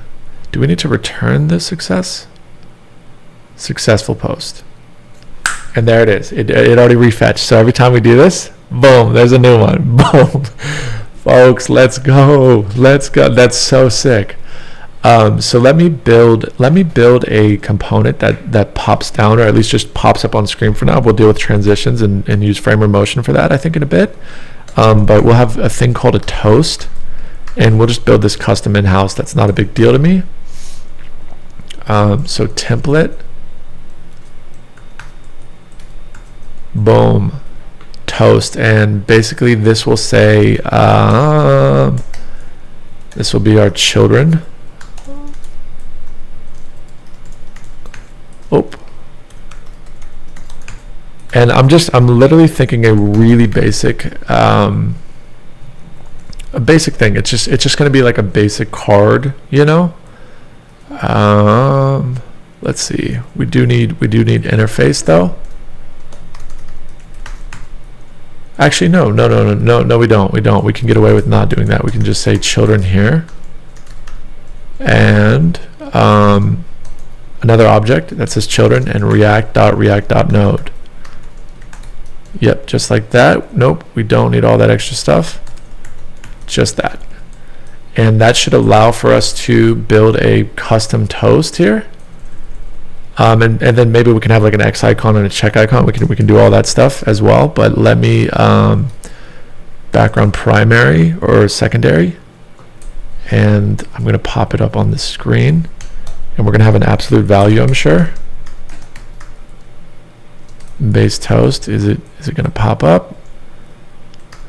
Do we need to return the success? Successful post. And there it is. It already refetched. So every time we do this, boom, there's a new one. Boom. Folks, let's go. Let's go. That's so sick. So let me build a component that pops down, or at least just pops up on screen for now. We'll deal with transitions and use framer motion for that, I think, in a bit. But we'll have a thing called a toast, and we'll just build this custom in-house. That's not a big deal to me. So template. Boom, toast, and basically this will say this will be our children. And I'm literally thinking a really basic thing. It's just going to be like a basic card, you know. Let's see, we do need interface though. Actually, no, we don't. We can get away with not doing that. We can just say children here. And another object that says children and react.node. Yep, just like that. Nope, we don't need all that extra stuff. Just that. And that should allow for us to build a custom toast here. And then maybe we can have like an X icon and a check icon. We can do all that stuff as well. But let me background primary or secondary, and I'm going to pop it up on the screen, and we're going to have an absolute value, I'm sure. base toast. Is it going to pop up?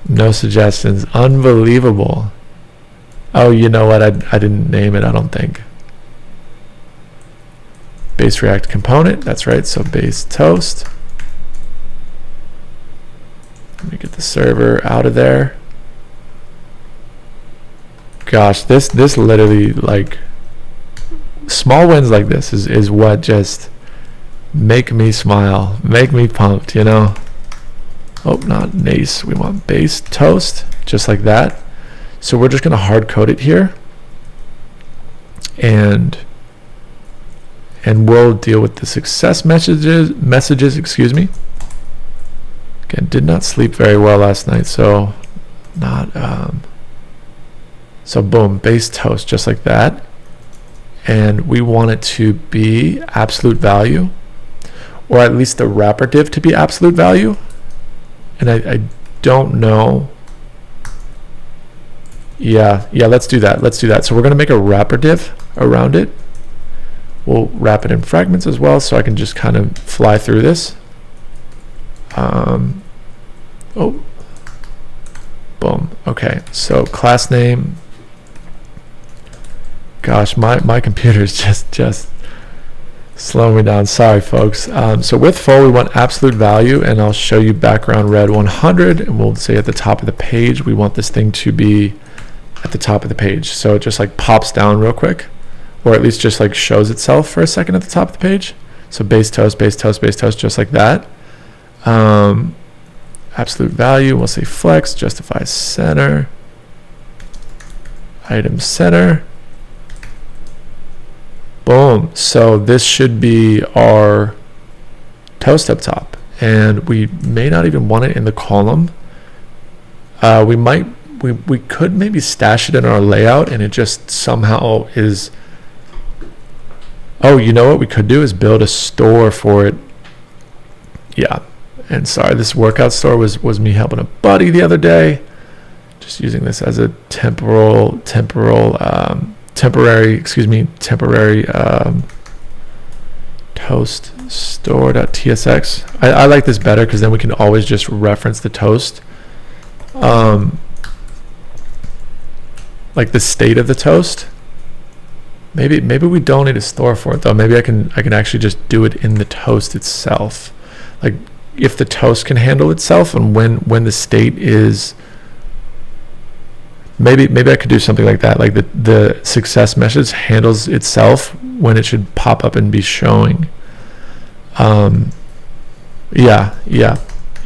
No suggestions. Unbelievable. Oh, you know what? I didn't name it, I don't think. Base React component. That's right. So base toast. Let me get the server out of there. Gosh, this literally, like, small wins like this is what just make me smile, make me pumped, you know. Oh, not nice. We want base toast, just like that. So we're just going to hard code it here, and we'll deal with the success messages. Excuse me. Again, did not sleep very well last night, so not. So boom, base toast, just like that, and we want it to be absolute value, or at least the wrapper div to be absolute value. And I don't know. Yeah, let's do that. So we're going to make a wrapper div around it. We'll wrap it in fragments as well, so I can just kind of fly through this. Oh, boom. Okay, so class name. Gosh, my computer is just slowing me down. Sorry, folks. So with full, we want absolute value, and I'll show you background red 100, and we'll say at the top of the page, we want this thing to be at the top of the page. So it just like pops down real quick, or at least just like shows itself for a second at the top of the page. So base toast, just like that. Absolute value, we'll say flex, justify center, item center. Boom. So this should be our toast up top, and we may not even want it in the column. We could maybe stash it in our layout, and it just somehow is. Oh, you know what we could do is build a store for it. Yeah. And sorry, this workout store was me helping a buddy the other day, just using this as a temporary toast store.tsx. I like this better because then we can always just reference the toast, like the state of the toast. Maybe we don't need a store for it though. Maybe I can actually just do it in the toast itself, like if the toast can handle itself, and when the state is. Maybe I could do something like that, like the success message handles itself when it should pop up and be showing. Yeah.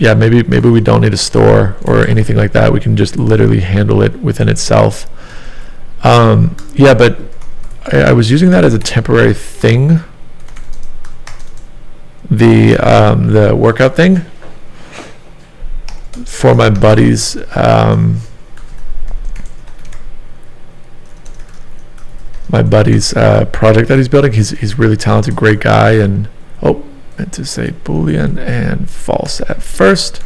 Maybe we don't need a store or anything like that. We can just literally handle it within itself. Yeah, but I was using that as a temporary thing. The workout thing for my buddy's. My buddy's project that he's building. He's really talented, great guy, and meant to say Boolean and false at first.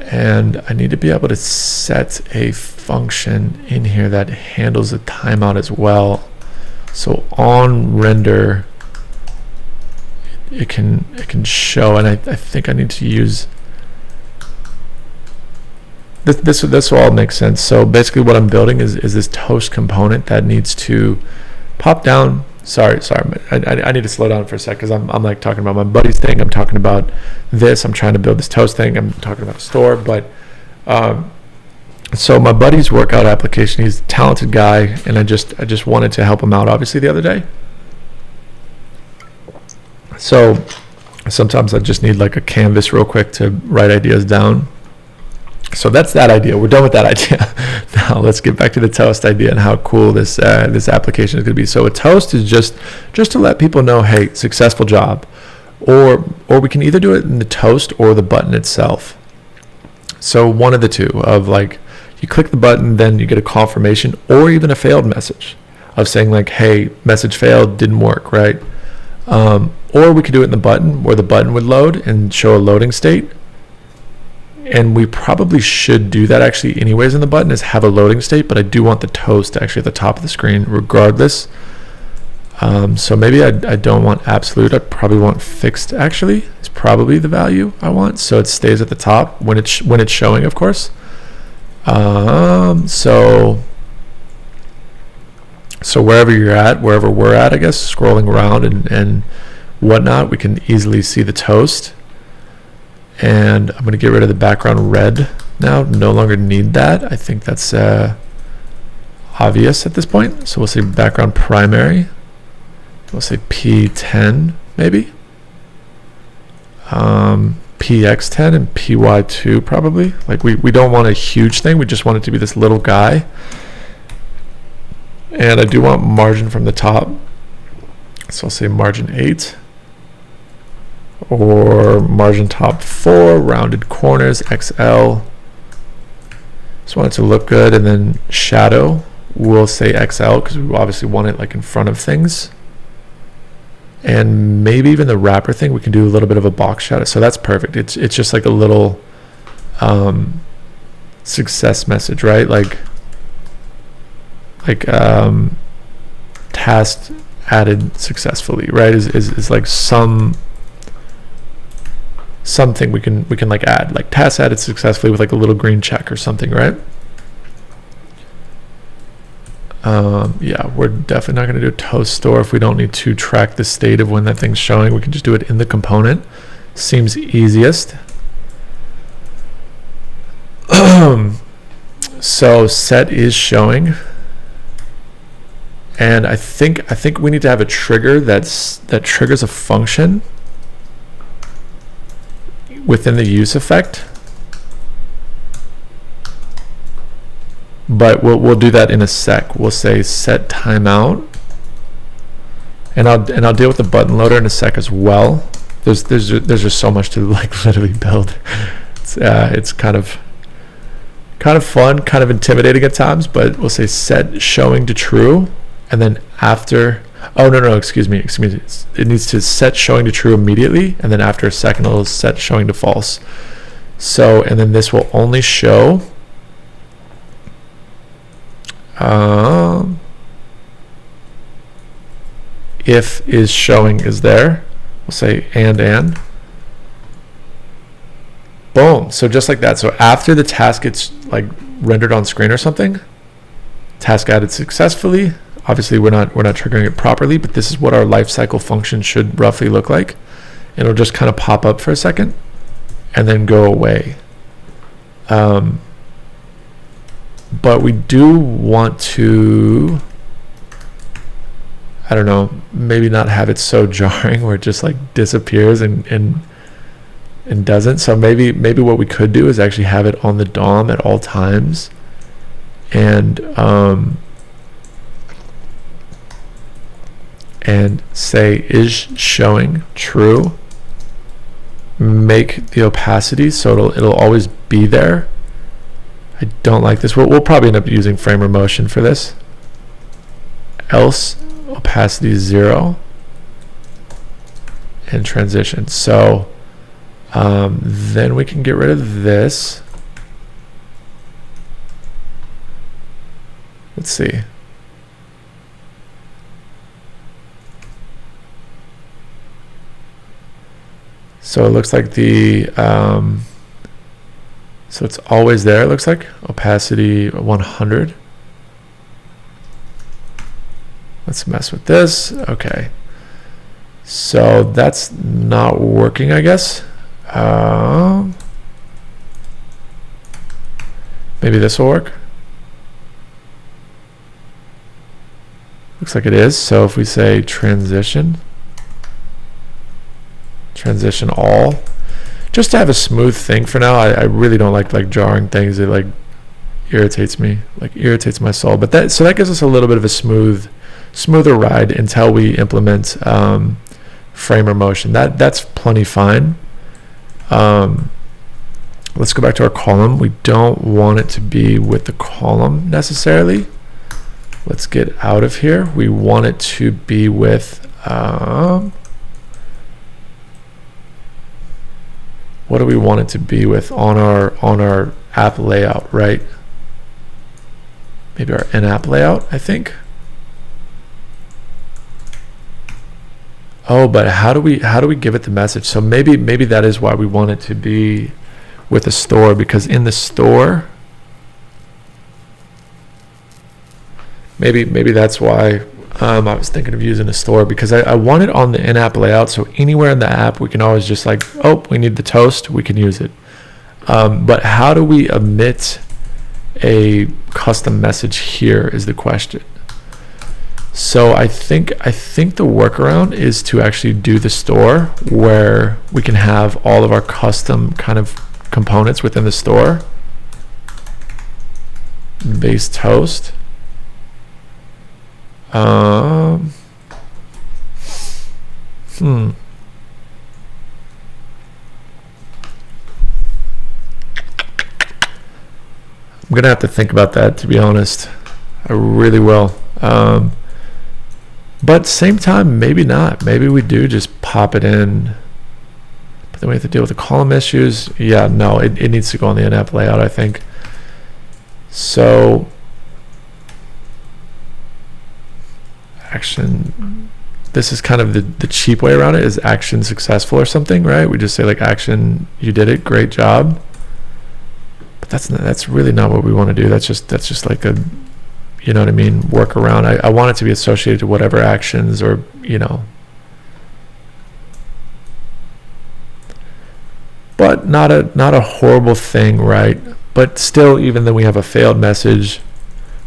And I need to be able to set a function in here that handles the timeout as well. So on render, it can show, and I think I need to use. This will all make sense. So basically what I'm building is this toast component that needs to pop down. Sorry, I need to slow down for a sec, because I'm like talking about my buddy's thing, I'm talking about this, I'm trying to build this toast thing, I'm talking about a store. But so my buddy's workout application, he's a talented guy, and I just wanted to help him out obviously the other day. So sometimes I just need like a canvas real quick to write ideas down. So that's that idea. We're done with that idea. Now let's get back to the toast idea and how cool this application is going to be. So a toast is just to let people know, hey, successful job, or we can either do it in the toast or the button itself. So one of the two, of like you click the button, then you get a confirmation or even a failed message of saying like, hey, message failed, didn't work, right? Or we could do it in the button, where the button would load and show a loading state. And we probably should do that actually anyways in the button, is have a loading state, but I do want the toast actually at the top of the screen regardless. So maybe I don't want absolute. I probably want fixed. Actually, is probably the value I want. So it stays at the top when it's showing, of course. So wherever you're at, wherever we're at, I guess, scrolling around and whatnot, we can easily see the toast. And I'm going to get rid of the background red now. No longer need that. I think that's obvious at this point. So we'll say background primary. We'll say P10 maybe. PX10 and PY2 probably. Like we don't want a huge thing. We just want it to be this little guy. And I do want margin from the top. So I'll say margin 8. Or margin top 4, rounded corners, XL. Just want it to look good. And then shadow, we'll say XL because we obviously want it like in front of things. And maybe even the wrapper thing, we can do a little bit of a box shadow. So that's perfect. It's just like a little success message, right? Like task added successfully, right? Is like something we can like add, like task added successfully with like a little green check or something, right? Yeah, we're definitely not going to do a toast store if we don't need to track the state of when that thing's showing. We can just do it in the component. Seems easiest. So set is showing. And I think we need to have a trigger that triggers a function within the use effect. But we'll do that in a sec. We'll say set timeout, and I'll deal with the button loader in a sec as well. There's just so much to like literally build. It's kind of fun, kind of intimidating at times. But we'll say set showing to true, and then after. Oh no, excuse me. It needs to set showing to true immediately, and then after a second it'll set showing to false. So and then this will only show. If is showing is there, we'll say and boom. So just like that. So after the task gets like rendered on screen or something, task added successfully. Obviously we're not triggering it properly, but this is what our lifecycle function should roughly look like. It'll just kind of pop up for a second and then go away. But we do want to, I don't know, maybe not have it so jarring where it just like disappears and doesn't. So maybe what we could do is actually have it on the DOM at all times, and say is showing true. Make the opacity so it'll always be there. I don't like this. We'll probably end up using framer motion for this. Else opacity 0 and transition. So then we can get rid of this. Let's see. So it looks like the so it's always there, it looks like. Opacity 100. Let's mess with this. Okay. So that's not working, I guess. Maybe this will work. Looks like it is. So if we say transition all, just to have a smooth thing for now. I really don't like jarring things. It like irritates me, like irritates my soul. But that gives us a little bit of a smoother ride until we implement framer motion. That's plenty fine. Let's go back to our column. We don't want it to be with the column necessarily. Let's get out of here. We want it to be with what do we want it to be with on our app layout, right? Maybe our in-app layout, I think. Oh, but how do we give it the message? So maybe that is why we want it to be with the store, because in the store, maybe that's why I was thinking of using a store, because I want it on the in-app layout, so anywhere in the app we can always just like, oh, we need the toast, we can use it. But how do we emit a custom message here is the question. So I think the workaround is to actually do the store where we can have all of our custom kind of components within the store. Base toast. I'm gonna have to think about that, to be honest. I really will. But same time, maybe not. Maybe we do just pop it in, but then we have to deal with the column issues. Yeah, no, it needs to go on the in-app layout, I think. So action, this is kind of the cheap way around it, is action successful or something, right? We just say like action, you did it, great job. But that's really not what we want to do. That's just like a, you know what I mean, workaround. I want it to be associated to whatever actions, or, you know, but not a horrible thing, right? But still, even though we have a failed message,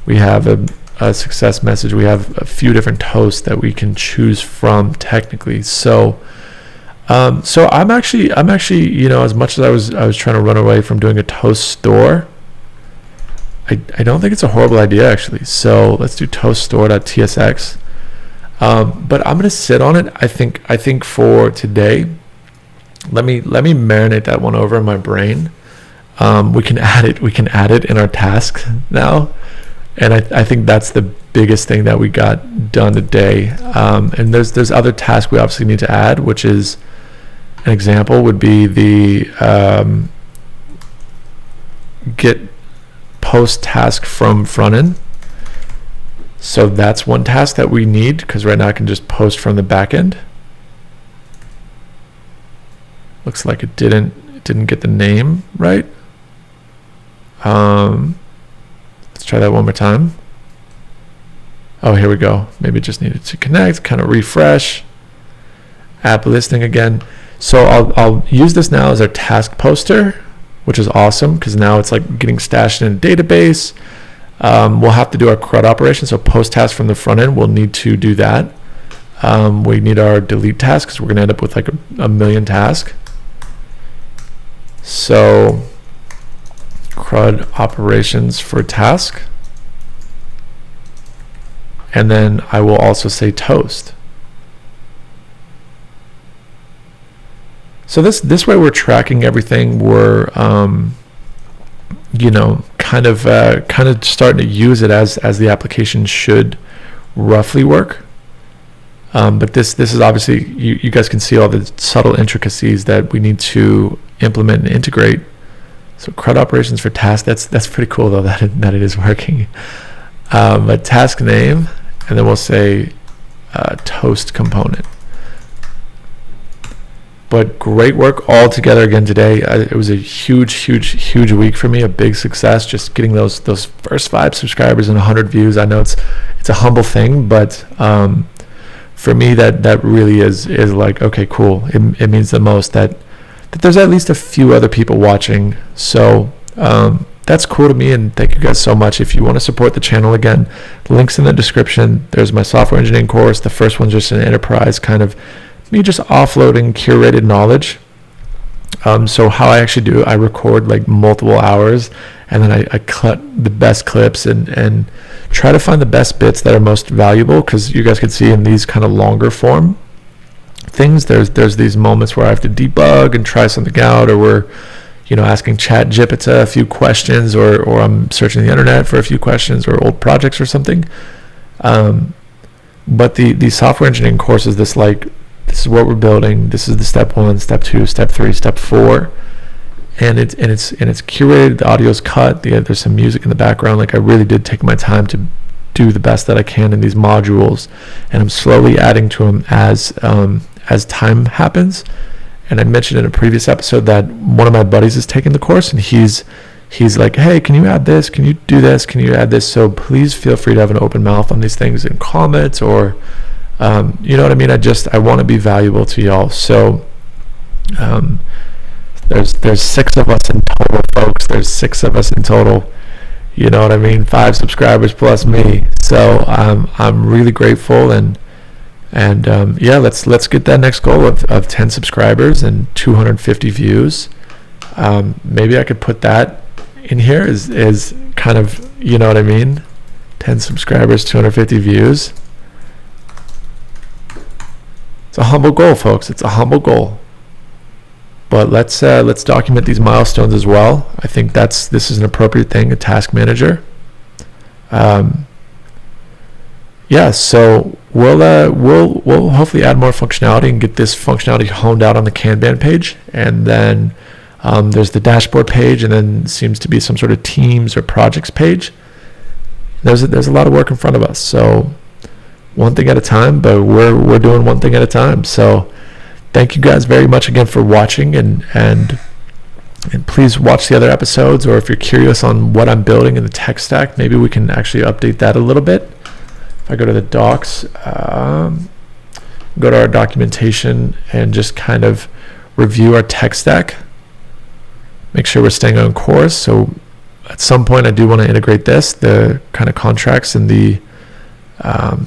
we have a success message, we have a few different toasts that we can choose from technically. So so I'm actually, you know, as much as I was trying to run away from doing a toast store, I don't think it's a horrible idea, actually. So let's do toast store.tsx. But I'm gonna sit on it. I think for today, let me marinate that one over in my brain. We can add it in our tasks now, and I think that's the biggest thing that we got done today. And there's other tasks we obviously need to add, which is, an example would be the get post task from frontend. So that's one task that we need, because right now I can just post from the backend. Looks like it didn't get the name right. Let's try that one more time. Oh, here we go. Maybe it just needed to connect, kind of refresh, app listing again. So I'll use this now as our task poster, which is awesome, because now it's like getting stashed in a database. We'll have to do our CRUD operation, so post task from the front end, we'll need to do that. We need our delete task, because we're going to end up with like a million tasks. So CRUD operations for task, and then I will also say toast. So this way we're tracking everything. We're you know, kind of starting to use it as the application should roughly work. But this is obviously, you guys can see all the subtle intricacies that we need to implement and integrate. So CRUD operations for task, that's pretty cool though, that it is working. A task name, and then we'll say toast component. But great work all together again today. It was a huge week for me, a big success, just getting those first 5 subscribers and 100 views. I know it's a humble thing, but for me that really is like, okay, cool. It means the most that there's at least a few other people watching. So that's cool to me, and thank you guys so much. If you want to support the channel, again, links in the description. There's my software engineering course. The first one's just an enterprise, kind of me just offloading curated knowledge. So how I actually do, I record like multiple hours, and then I cut the best clips and try to find the best bits that are most valuable, because you guys can see in these kind of longer form things, there's these moments where I have to debug and try something out, or we're, you know, asking ChatGPT a few questions, or I'm searching the internet for a few questions or old projects or something. But the software engineering course is this, like, this is what we're building. This is the step 1, step 2, step 3, step 4, and it's curated. The audio's cut. There's some music in the background. Like, I really did take my time to do the best that I can in these modules, and I'm slowly adding to them as as time happens. And I mentioned in a previous episode that one of my buddies is taking the course, and he's like, hey, can you add this? Can you do this? Can you add this? So please feel free to have an open mouth on these things in comments, or you know what I mean? I want to be valuable to y'all. So there's 6 of us in total, folks. There's 6 of us in total. You know what I mean? 5 subscribers plus me. So I'm really grateful, and yeah, let's get that next goal of 10 subscribers and 250 views. Maybe I could put that in here is kind of, you know what I mean? 10 subscribers, 250 views. It's a humble goal, folks. It's a humble goal. But let's document these milestones as well. I think this is an appropriate thing, a task manager. Yeah, so we'll hopefully add more functionality and get this functionality honed out on the Kanban page, and then there's the dashboard page, and then seems to be some sort of teams or projects page. There's a lot of work in front of us, so one thing at a time, but we're doing one thing at a time. So thank you guys very much again for watching, and please watch the other episodes, or if you're curious on what I'm building in the tech stack, maybe we can actually update that a little bit. If I go to the docs, go to our documentation and just kind of review our tech stack, make sure we're staying on course. So at some point I do want to integrate the kind of contracts and the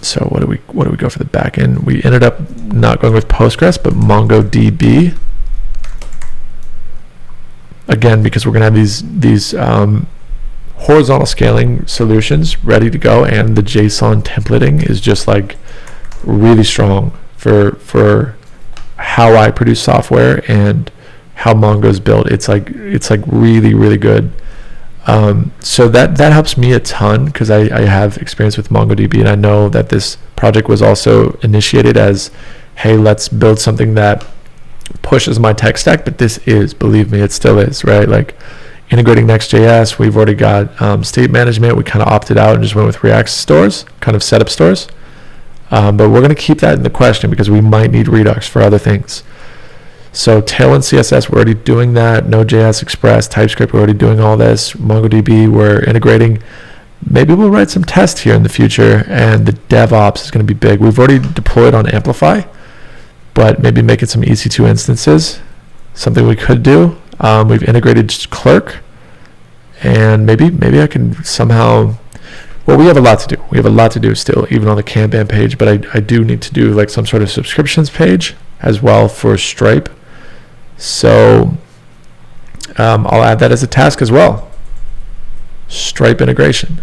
so what do we go for the back end? We ended up not going with Postgres, but MongoDB, again, because we're going to have these horizontal scaling solutions ready to go, and the JSON templating is just like really strong for how I produce software and how Mongo's built. It's like really, really good. So that helps me a ton, because I have experience with MongoDB, and I know that this project was also initiated as, hey, let's build something that pushes my tech stack. But this is, believe me, it still is, right? Like integrating Nuxt.js, we've already got state management. We kind of opted out and just went with React stores, kind of setup stores. But we're going to keep that in the question, because we might need Redux for other things. So Tailwind CSS, we're already doing that. Node.js, Express, TypeScript, we're already doing all this. MongoDB, we're integrating. Maybe we'll write some tests here in the future, and the DevOps is going to be big. We've already deployed on Amplify, but maybe making some EC2 instances, something we could do. We've integrated Clerk, and maybe I can somehow, well, we have a lot to do. We have a lot to do still, even on the Kanban page, but I do need to do like some sort of subscriptions page as well for Stripe. So I'll add that as a task as well. Stripe integration.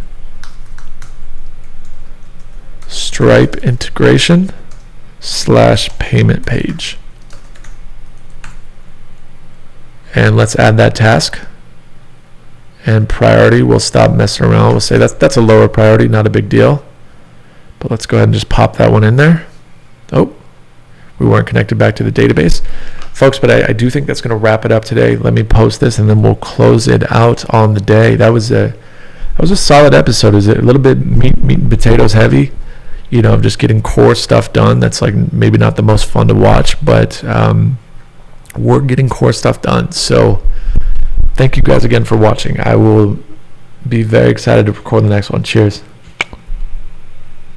Stripe integration / payment page. And let's add that task. And priority, we'll stop messing around. We'll say that's a lower priority, not a big deal. But let's go ahead and just pop that one in there. Oh, we weren't connected back to the database. Folks, but I do think that's going to wrap it up today. Let me post this, and then we'll close it out on the day. That was a solid episode. Is it a little bit meat and potatoes heavy? You know, just getting core stuff done. That's like maybe not the most fun to watch, but we're getting core stuff done. So thank you guys again for watching. I will be very excited to record the next one. Cheers.